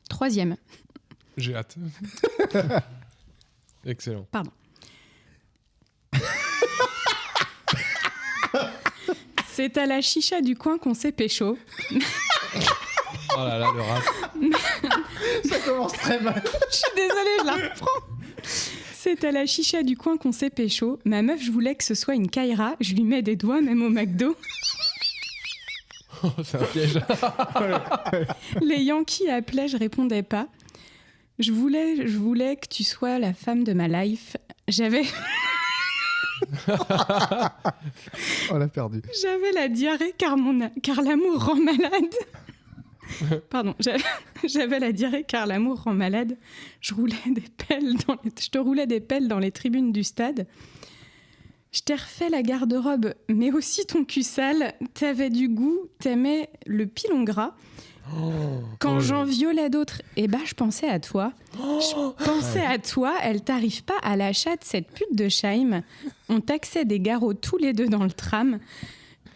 Troisième. J'ai hâte. Excellent. Pardon. C'est à la chicha du coin qu'on s'est pécho. Oh là là, le rap. Ça commence très mal. Je suis désolée, je la reprends. C'est à la chicha du coin qu'on s'est pécho. Ma meuf, je voulais que ce soit une Kaira. Je lui mets des doigts, même au McDo. Oh, c'est un piège. Les Yankees appelaient, je répondais pas. Je voulais que tu sois la femme de ma life. J'avais On l'a perdu. la diarrhée car l'amour rend malade. Pardon, j'avais la diarrhée car l'amour rend malade. Je te roulais des pelles dans les tribunes du stade. Je t'ai refait la garde-robe, mais aussi ton cul sale. T'avais du goût, t'aimais le pilon gras. Quand j'en violais d'autres, je pensais à toi. Je pensais à toi, elle t'arrive pas à la chatte, cette pute de Scheim. On taxait des garrots tous les deux dans le tram.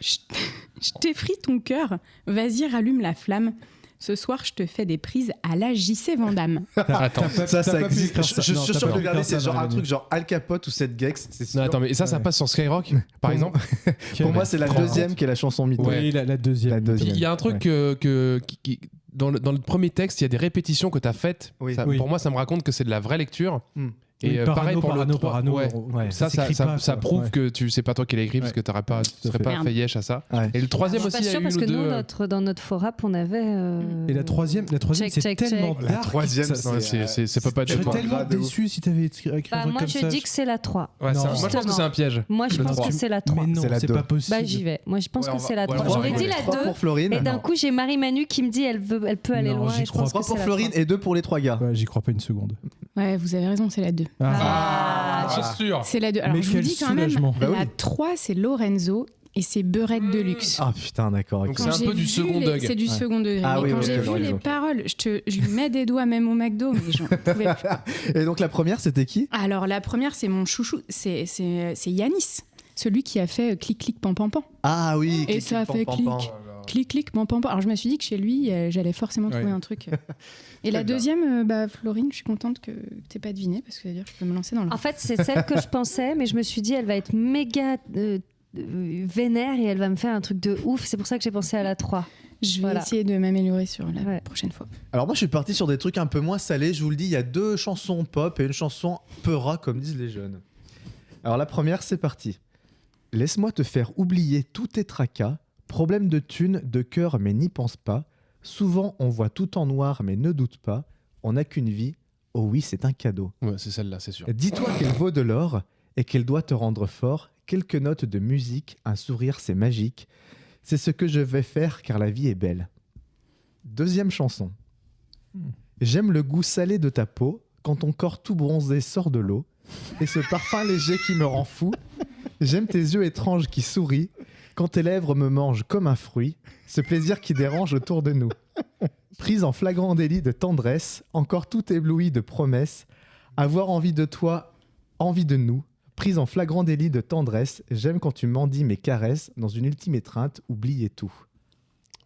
Je t'effrie ton cœur, vas-y rallume la flamme. Ce soir, je te fais des prises à la JC Vandame. Attends. Ça existe. faire Je ça. suis Non, sûr t'as que pas pu regarder, faire c'est ça, genre un Marie-Manu. truc genre Al Capote ou Seth Gex. C'est sûr. Non, attends, mais ça passe sur Skyrock, par exemple. Pour moi, c'est la deuxième qui est la chanson mytho. Oui, la deuxième. La deuxième. Il y a un truc qui dans le premier texte, il y a des répétitions que tu as faites. Oui. Ça, Oui. pour moi, ça me raconte que c'est de la vraie lecture. Oui, Et parano, pareil pour le 3. parano, Ouais. ouais, Ça s'écrit pas, ça quoi. prouve Ouais. que c'est pas toi qui l'as écrit parce que tu à serais fait. pas Merde. fait yesh à ça. Ouais. Et le troisième Je aussi, suis il y pas a sûre eu parce une que ou nous, deux. dans notre forap, on avait. Et la troisième, Check, c'est check, tellement check. dark. La troisième, Ça- C'est pas Je de serais toi. tellement de ouf. déçu si t'avais écrit un Bah, truc moi, comme je ça. dis que c'est la 3. Ouais, Non. moi, je pense que c'est un piège. Moi, je Le pense 3. que c'est la 3. Mais non, C'est la c'est deux. pas possible. Bah, j'y vais. Moi, je pense Ouais, que on c'est va- la ouais, 3. on va J'aurais dit regarder. la 3 2. pour Florine. Et d'un coup, j'ai Marie-Manu qui me dit elle peut aller Non, loin. j'y Et je crois pense pas. 3 que pour c'est la Florine 3. et 2 pour les 3 gars. Ouais, j'y crois pas une seconde. Ouais, vous avez raison, c'est la 2. Ah, c'est sûr. C'est la 2. Alors, Mais je vous quel dis quand même, soulagement. Bah la 3, c'est Lorenzo. et c'est beurette de luxe. Ah putain, d'accord. Donc ok. Quand c'est un peu j'ai du vu second les- degré. C'est du Ouais. second degré. Ah Mais oui, quand oui, j'ai ok, vu j'aurais les compris. paroles, je lui mets des doigts même au McDo, mais j'en pouvais plus. Et donc la première, c'était qui? Alors la première, c'est mon chouchou, c'est Yanis, celui qui a fait clic clic pan pan pan. Ah oui. Et clic, ça clic, fait pam, clic. pam, pam. Clic clic pan pan pan. Alors je me suis dit que chez lui, j'allais forcément trouver Ouais. un truc. Et la deuxième, Florine, je suis contente que t'aies pas deviné parce que ça veut dire que je peux me lancer dans le. En fait, c'est celle que je pensais, mais je me suis dit, elle va être méga vénère et elle va me faire un truc de ouf. C'est pour ça que j'ai pensé à la 3. Je vais Voilà. essayer de m'améliorer sur la Ouais. prochaine fois. Alors moi je suis parti sur des trucs un peu moins salés, je vous le dis, il y a 2 chansons pop et une chanson peura comme disent les jeunes. Alors la première, c'est parti. Laisse-moi te faire oublier tous tes tracas, problème de thunes, de cœur mais n'y pense pas. Souvent on voit tout en noir mais ne doute pas, on n'a qu'une vie, oh oui c'est un cadeau. Ouais, c'est celle-là, c'est sûr. Dis-toi qu'elle vaut de l'or et qu'elle doit te rendre fort, quelques notes de musique, un sourire c'est magique. C'est ce que je vais faire car la vie est belle. Deuxième chanson. J'aime le goût salé de ta peau quand ton corps tout bronzé sort de l'eau et ce parfum léger qui me rend fou. J'aime tes yeux étranges qui sourient quand tes lèvres me mangent comme un fruit, ce plaisir qui dérange autour de nous. Prise en flagrant délit de tendresse, encore tout ébloui de promesses, avoir envie de toi, envie de nous. Prise en flagrant délit de tendresse, j'aime quand tu mendis mes caresses, dans une ultime étreinte, oubliez tout.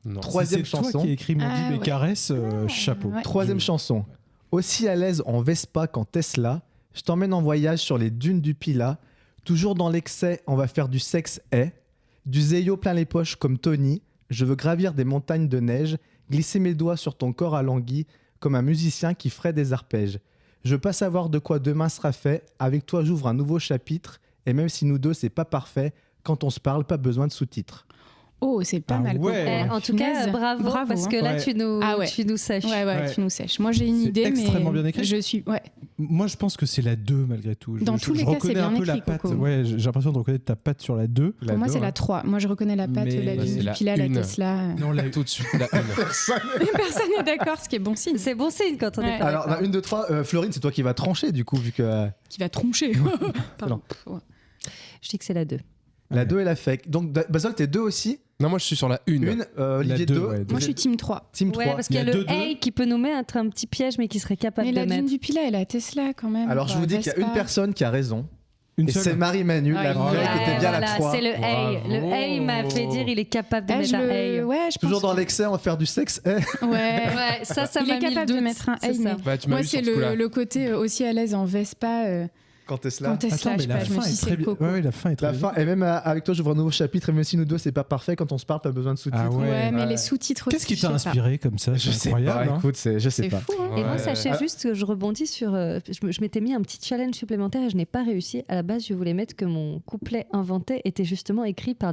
Non. Troisième Si c'est toi chanson. qui ai écrit Maudit mes ouais. caresses, chapeau. Ouais. Troisième chanson. Aussi à l'aise en Vespa qu'en Tesla, je t'emmène en voyage sur les dunes du Pilat. Toujours dans l'excès, on va faire du sexe du zéyo plein les poches comme Tony. Je veux gravir des montagnes de neige, glisser mes doigts sur ton corps alangui comme un musicien qui ferait des arpèges. Je veux pas savoir de quoi demain sera fait. Avec toi, j'ouvre un nouveau chapitre. Et même si nous deux, c'est pas parfait, quand on se parle, pas besoin de sous-titres. Oh, c'est pas Ah mal. ouais. En tout cas, Punaise. bravo, parce que là, Ouais. tu nous sèches. Ouais, Ouais. tu nous sèches. Moi, j'ai une C'est idée, mais extrêmement bien écrit. je suis. Ouais. Moi, je pense que c'est la 2 malgré tout. Dans tous les cas, reconnais c'est bien un peu la écrit, patte. Coco. Ouais, j'ai l'impression de reconnaître ta patte sur la 2. Pour moi, c'est la 3. Moi, je reconnais la patte, Mais- la Bah, lune c'est du la Pilat, la une. Tesla. Non, la Tout de suite, la une. Personne n'est d'accord, ce qui est bon signe. C'est bon signe quand on Ouais. est pas Alors, d'accord. une, deux, trois. Florine, c'est toi qui vas trancher, du coup, vu que Qui va troncher. Pardon. Ouais. Je dis que c'est la 2. la 2 est la fake. Donc, Basol, t'es 2 aussi. Non, moi je suis sur la une. Une, Olivier deux, 2. ouais, Moi, je suis team 3. Team 3. Ouais, parce qu'il y a Il y a le deux, deux. hey qui peut nous mettre un petit piège, mais qui serait capable Mais de la dune mettre. du Pilat et la Tesla, quand même. Alors, je quoi. vous dis qu'il y a Vespa. une personne qui a raison. Une Et seule. c'est Marie-Manu, la Ah, vraie, ouais, qui était bien la voilà, 3. c'est le hey. Bravo. Le hey m'a fait dire il est capable de Ah, mettre un hey. Ouais, je Toujours pense dans que- l'excès, on va faire du sexe. Ouais. Ouais, ça Il m'a est mis le capable de doute, mettre un c'est hey, ça. mais Bah, tu m'as moi, vu c'est sur ce coup-là. le côté aussi à l'aise en Vespa. Quand Tesla. Quand Tesla, Attends, je mais sais la pas, je me fin suis est dit, c'est très le bien. coco. Ouais, la fin est très La bien. fin, et même avec toi, j'ouvre un nouveau chapitre, et même si nous deux, c'est pas parfait, quand on se parle, pas besoin de sous-titres. Ah ouais. Ouais, mais Ouais. les sous-titres aussi. Qu'est-ce qui je t'a sais pas. inspiré comme ça? Je C'est sais incroyable. pas, hein. écoute, je sais C'est pas. fou, hein. Et moi, Ouais. sachez juste que je rebondis sur. Je m'étais mis un petit challenge supplémentaire et je n'ai pas réussi. À la base, je voulais mettre que mon couplet inventé était justement écrit par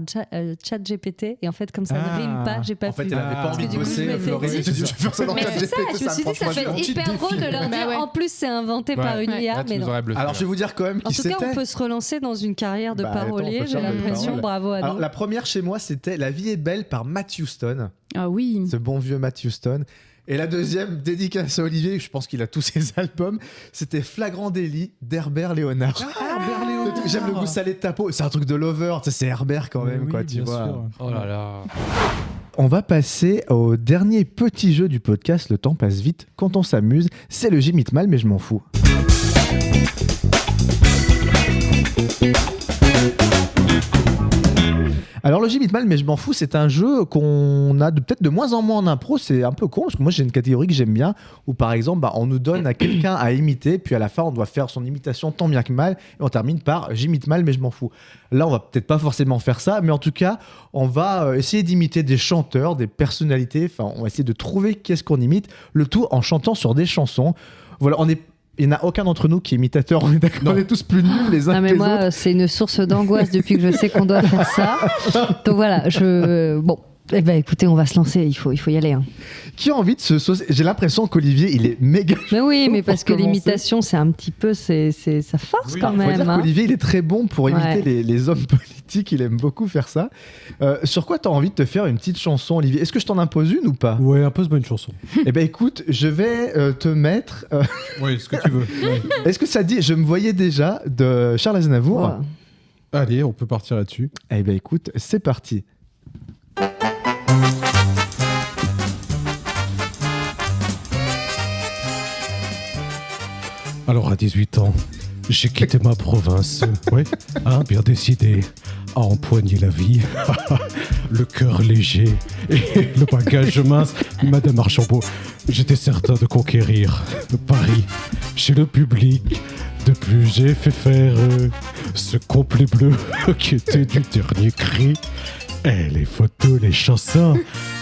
ChatGPT. Et en fait, comme ça Ah. ne rime pas, j'ai pas En fait, pu. elle avait pas Parce envie que de du coup, je bosser, m'étais Florine. dit- Elle s'est dit, je vais faire ça dans Mais c'est ça, ChatGPT, je me suis dit, ça prend peut trois être jours. hyper drôle de leur Bah dire ouais. en plus, c'est inventé par une Ouais. IA. Là, tu Mais nous non. aurais bluffé. Alors, je vais vous dire quand même En qui tout cas, c'était. on peut se relancer dans une carrière de Bah, attends, on parolier, peut j'ai faire des l'impression. paroles. Bravo à Alors, nous. la première chez moi, c'était La vie est belle par Matt Houston, Ah oui. ce bon vieux Matt Houston. Et la deuxième, dédicace à Olivier, je pense qu'il a tous ses albums, c'était Flagrant délit d'Herbert Léonard. Herbert Léonard. J'aime le goût salé de ta peau. C'est un truc de lover, tu sais, c'est Herbert quand même, Oui, quoi, tu bien vois. sûr. Oh là là. On va passer au dernier petit jeu du podcast. Le temps passe vite quand on s'amuse. C'est le j'imite mal, mais je m'en fous. Alors le j'imite mal, mais je m'en fous, c'est un jeu qu'on a peut-être de moins en moins en impro. C'est un peu con parce que moi j'ai une catégorie que j'aime bien où par exemple on nous donne à quelqu'un à imiter, puis à la fin on doit faire son imitation tant bien que mal et on termine par j'imite mal mais je m'en fous. Là on va peut-être pas forcément faire ça, mais en tout cas on va essayer d'imiter des chanteurs, des personnalités. Enfin on va essayer de trouver qu'est-ce qu'on imite, le tout en chantant sur des chansons. Voilà, il n'y en a aucun d'entre nous qui est imitateur, on est d'accord, on est tous plus nuls les uns Ah que mais les moi, autres. c'est une source d'angoisse depuis que je sais qu'on doit faire ça. Donc voilà, bon. Eh ben écoutez, on va se lancer, il faut y aller. Hein. Qui a envie de se saucer? J'ai l'impression qu'Olivier, il est méga. Mais oui, mais parce que commencer. l'imitation, c'est un petit peu, c'est sa force quand Il faut même. dire Hein. qu'Olivier, il est très bon pour imiter Ouais. les hommes politiques, il aime beaucoup faire ça. Sur quoi tu as envie de te faire une petite chanson, Olivier? Est-ce que je t'en impose une ou pas? Ouais, impose-moi une chanson. Eh ben écoute, je vais te mettre... Oui, ce que tu veux. Ouais. Est-ce que ça dit « Je me voyais déjà » de Charles Aznavour? Ouais. Allez, on peut partir là-dessus. Eh ben écoute, c'est parti. Alors à 18 ans, j'ai quitté ma province. Oui, bien décidé à empoigner la vie. Le cœur léger et le bagage mince. Madame Archambault, j'étais certain de conquérir Paris chez le public. De plus, j'ai fait faire ce complet bleu qui était du dernier cri. Et les photos, les chansons,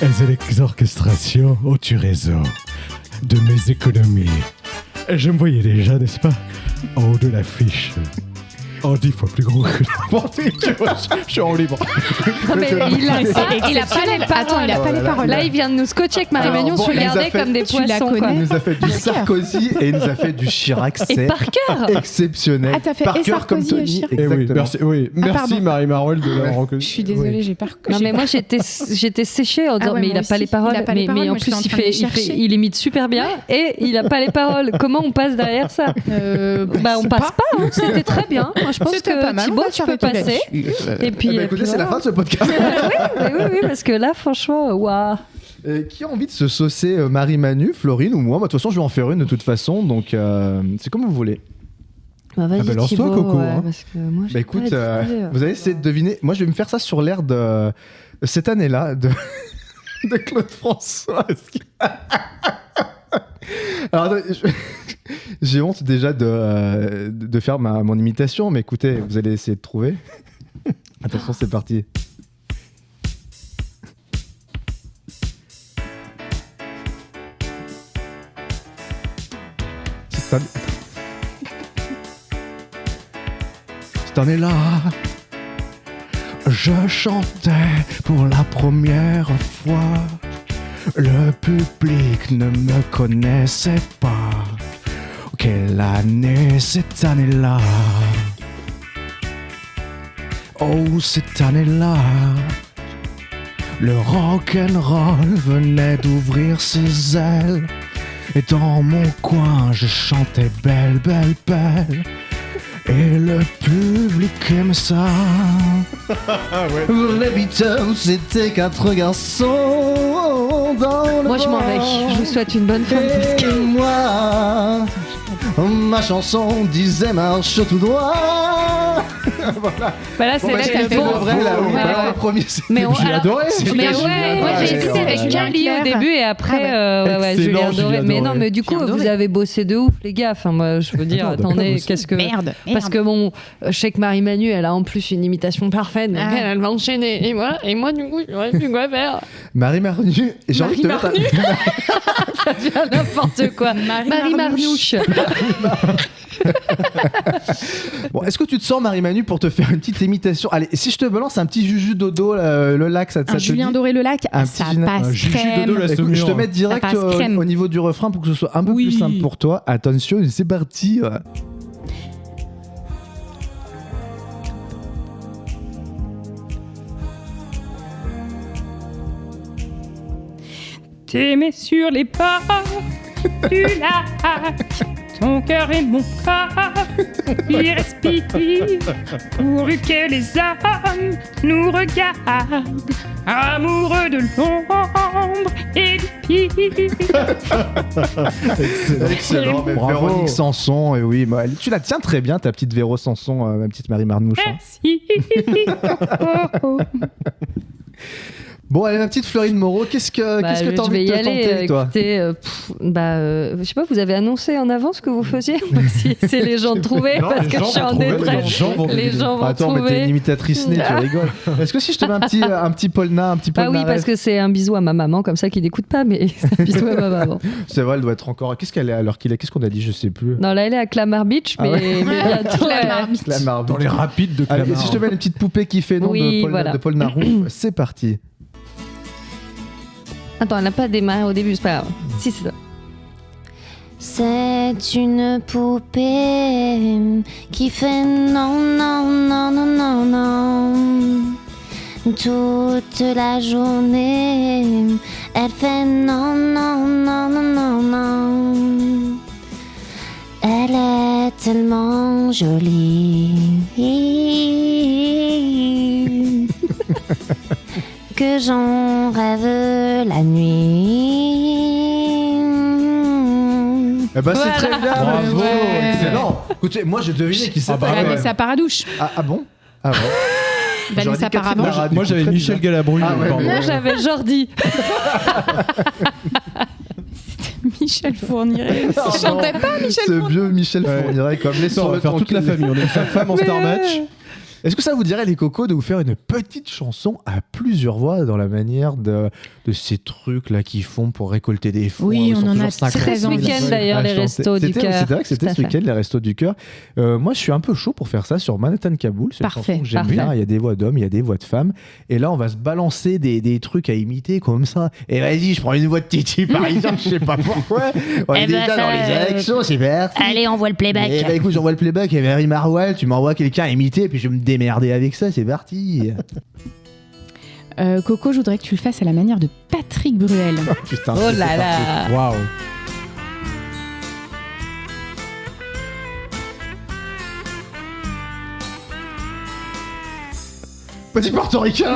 et les orchestrations au trésor de mes économies. Et je me voyais déjà, n'est-ce pas, en haut de l'affiche. En 10 fois plus gros que n'importe qui. Je suis en libre. Non, mais il a pas les paroles. Attends, il a pas les paroles. Là, il vient de nous scotcher avec Marie-Magnon, se regarder comme des poissons. Quoi. Il nous a fait du Sarkozy et il nous a fait du Chirac. Et C'est par cœur. exceptionnel. Ah, t'as fait Par et cœur comme Sarkozy et Tony. Chirac. Oui, merci pardon. Marie-Marole de l'avoir reconnu. Je suis désolée, j'ai pas reconnu. Non mais moi j'étais séchée en disant ouais, mais il moi a pas aussi. les paroles, Il a pas les paroles, mais en moi, plus j'étais en train de les chercher. il imite super bien et il a pas les paroles. Comment on passe derrière ça on passe pas. Hein. C'était très bien. Moi je pense C'était que pas mal, Thibaut on va tu peux s'arrêter passer. Et puis Écoutez, c'est la fin de ce podcast. oui, parce que là franchement waouh. Qui a envie de se saucer Marie-Manu, Florine ou moi? De toute façon, je vais en faire une de toute façon, donc c'est comme vous voulez. Bah vas-y lance-toi, Thibaut, Coco, ouais, hein. parce que moi Bah écoute, vous allez essayer de deviner. Moi, je vais me faire ça sur l'air de cette année-là de Claude François. Alors, attendez, j'ai honte déjà de faire mon imitation, mais écoutez, vous allez essayer de trouver. Attention, c'est parti. Cette année-là, je chantais pour la première fois. Le public ne me connaissait pas. Quelle année cette année-là? Oh, cette année-là, le rock'n'roll venait d'ouvrir ses ailes. Et dans mon coin, je chantais belle, belle, belle. Et le public aime ça. Les Beatles, c'était 4 garçons dans le Moi je m'en vais. Je vous souhaite une bonne fin de podcast. Et moi, ma chanson disait marche tout droit. Voilà. Bah là c'est Bon, là bah, t'as c'était bon. le vrai, là, oui. Ouais, Alors, ouais. le premier, c'était Mais Julien alors- Doré. Mais Julien ouais, moi j'ai Doré. hésité avec Julien Gali au Clerc. début et après Excellent, Julien Doré. Julien Mais non, Doré. mais du coup Julien vous Doré. avez bossé de ouf les gars. Enfin moi je veux dire Attends, attendez d'accord, qu'est-ce que Merde. parce que bon je sais que Marie-Manu elle a en plus une imitation parfaite donc Ah. elle va enchaîner et moi du coup j'aurais plus quoi faire. Marie-Marnu. Et j'ai envie de te mettre Ça devient n'importe quoi. Marie Marnouche. Bon, est-ce que tu te sens, Marie-Manu, pour te faire une petite imitation? Allez, si je te balance un petit Juju Dodo, le lac, ça te Un Julien dit? Doré le lac, Un ça petit Julien- passe un Juju crème. Dodo, la Écoute, je te Saumur. mets direct Ça passe crème. au niveau du refrain pour que ce soit un peu Oui. plus simple pour toi. Attention, c'est parti. Tes mains sur les bords du lac, ton cœur et mon corps y respirent, pourvu que les hommes nous regardent, amoureux de l'ombre et du pire. Excellent. Mais Bravo. Véronique Sanson, et oui, bah, tu la tiens très bien, ta petite Véro Sanson, ma petite Marie Marnouche. Hein. Merci. Oh, oh. Bon, allez, ma petite Florine Moreau, qu'est-ce que Bah, t'as je envie vais de y te aller. tenter, toi? Écoutez, je sais pas, vous avez annoncé en avance ce que vous faisiez si c'est les gens de trouver Non, parce les que je gens suis vont en trouver, détresse. les gens vont Les deviner. gens vont Attends, mais t'es une trouver. imitatrice née, tu rigoles. Est-ce que si je te mets un petit Polna, un petit Bah oui, Polnareff? parce que c'est un bisou à ma maman, comme ça, qui n'écoute pas, mais c'est un bisou à ma maman. C'est vrai, elle doit être encore. Qu'est-ce qu'elle est alors qu'il est? Qu'est-ce qu'on a dit? Je sais plus. Non, là, elle est à Clamart Beach, Ah mais, ouais. mais bientôt. Clamart. Dans les rapides de Allez, Clamart. si je te mets une petite poupée qui fait nom Oui, de Paul Narou, c'est parti. Attends, elle n'a pas démarré au début, c'est pas grave. Si, c'est ça. C'est une poupée qui fait non, non, non, non, non, non. Toute la journée, elle fait non, non, non, non, non, non. Elle est tellement jolie. que j'en rêve la nuit. Eh ben, c'est très bien, bravo, Ouais. excellent. Écoutez, moi je devinais qui c'était. Vanessa Paradouche. Ah bon? Ah bon? Vanessa Paradouche. Moi j'avais Michel Galabru. pardon. Moi, j'avais Jordi. Michel Fourniret. Il chantait pas Michel Ce Fourniret. vieux Michel Fourniret comme les Ça, on va faire toute la famille. On est sa femme en star match. Est-ce que ça vous dirait, les cocos, de vous faire une petite chanson à plusieurs voix dans la manière de ces trucs-là qu'ils font pour récolter des fonds? Oui, Ils sont on en toujours a 50 très 000 envie. Ce week-end, d'ailleurs, à les chanter. restos du C'est cœur. vrai que c'était Tout à ce week-end, les restos du cœur. Moi, je suis un peu chaud pour faire ça sur Manhattan Kaboul. C'est une Parfait, chanson que j'aime parfait. bien. Il y a des voix d'hommes, il y a des voix de femmes. Et là, on va se balancer des trucs à imiter comme ça. Et vas-y, je prends une voix de Titi, par exemple, je sais pas pourquoi. On est Eh ben, déjà ça, dans les élections, c'est parti. Allez, envoie le playback. Eh ben, écoute, j'envoie le playback et Mary Marwell, tu m'envoies quelqu'un à imiter, et puis je vais me démerder avec ça, c'est parti. Coco, je voudrais que tu le fasses à la manière de Patrick Bruel. Putain, Oh là là. Waouh. Petit portoricain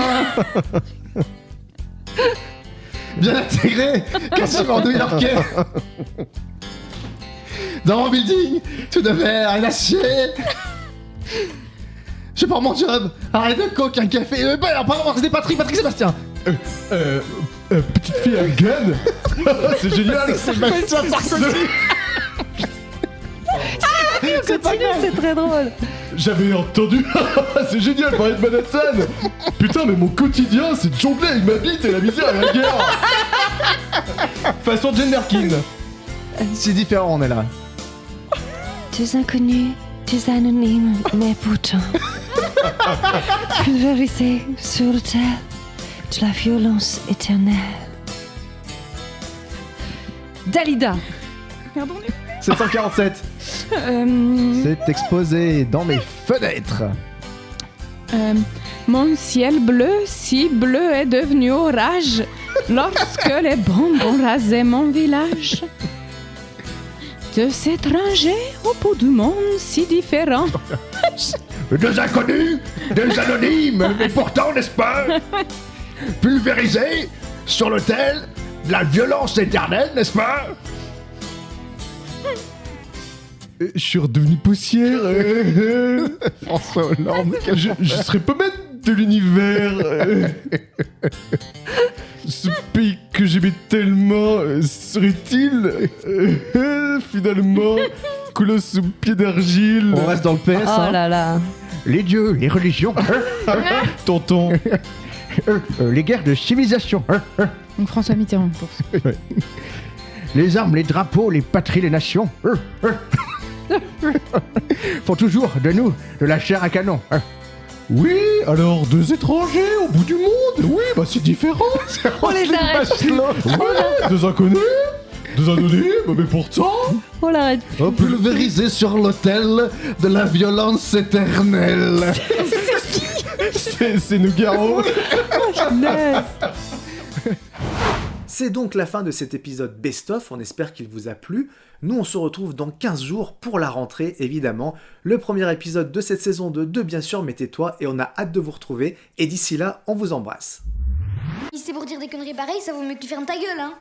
bien intégré, quasiment new-yorkais. Dans mon building, tout de verre et d'acier. Je prends mon job, arrête de coke, un café. Pardon, c'était Patrick Sébastien. Petite fille à gun. C'est génial. Sébastien Sarkozy. C'est pas grave, c'est très drôle. J'avais entendu. C'est génial, parler de Manhattan. Putain, mais mon quotidien, c'est de jongler avec ma bite et la misère et la guerre. Façon Jane Birkin. C'est différent, on est là. Des inconnus, des anonymes, mais pourtant pulvérisés sur l'autel de la violence éternelle. Dalida. 747. C'est exposé dans mes fenêtres. Mon ciel bleu, si bleu est devenu orage lorsque les bombes ont rasé mon village. Deux étrangers au bout du monde si différents. Deux inconnus, deux anonymes, mais pourtant, n'est-ce pas, pulvérisés sur l'autel de la violence éternelle, n'est-ce pas? Je suis redevenu poussière. François Hollande. Je serais pas maître de l'univers. Ce pays que j'aimais tellement serait-il finalement colosse sous pied d'argile? On reste dans le PS. Oh là là. Les dieux, les religions, Tonton. les guerres de civilisation, Donc François Mitterrand. les armes, les drapeaux, les patries, les nations, font toujours de nous de la chair à canon. Oui, alors deux étrangers au bout du monde. Oui, bah c'est différent. On les arrête. Ouais, deux inconnus, deux anonymes, mais pourtant. On l'arrête. Pulvérisé sur l'autel de la violence éternelle. C'est Nougaro. C'est donc la fin de cet épisode best-of, on espère qu'il vous a plu. Nous on se retrouve dans 15 jours pour la rentrée évidemment. Le premier épisode de cette saison de bien sûr mais tais-toi et on a hâte de vous retrouver. Et d'ici là, on vous embrasse. Si c'est pour dire des conneries pareilles, ça vaut mieux que tu fermes ta gueule, hein.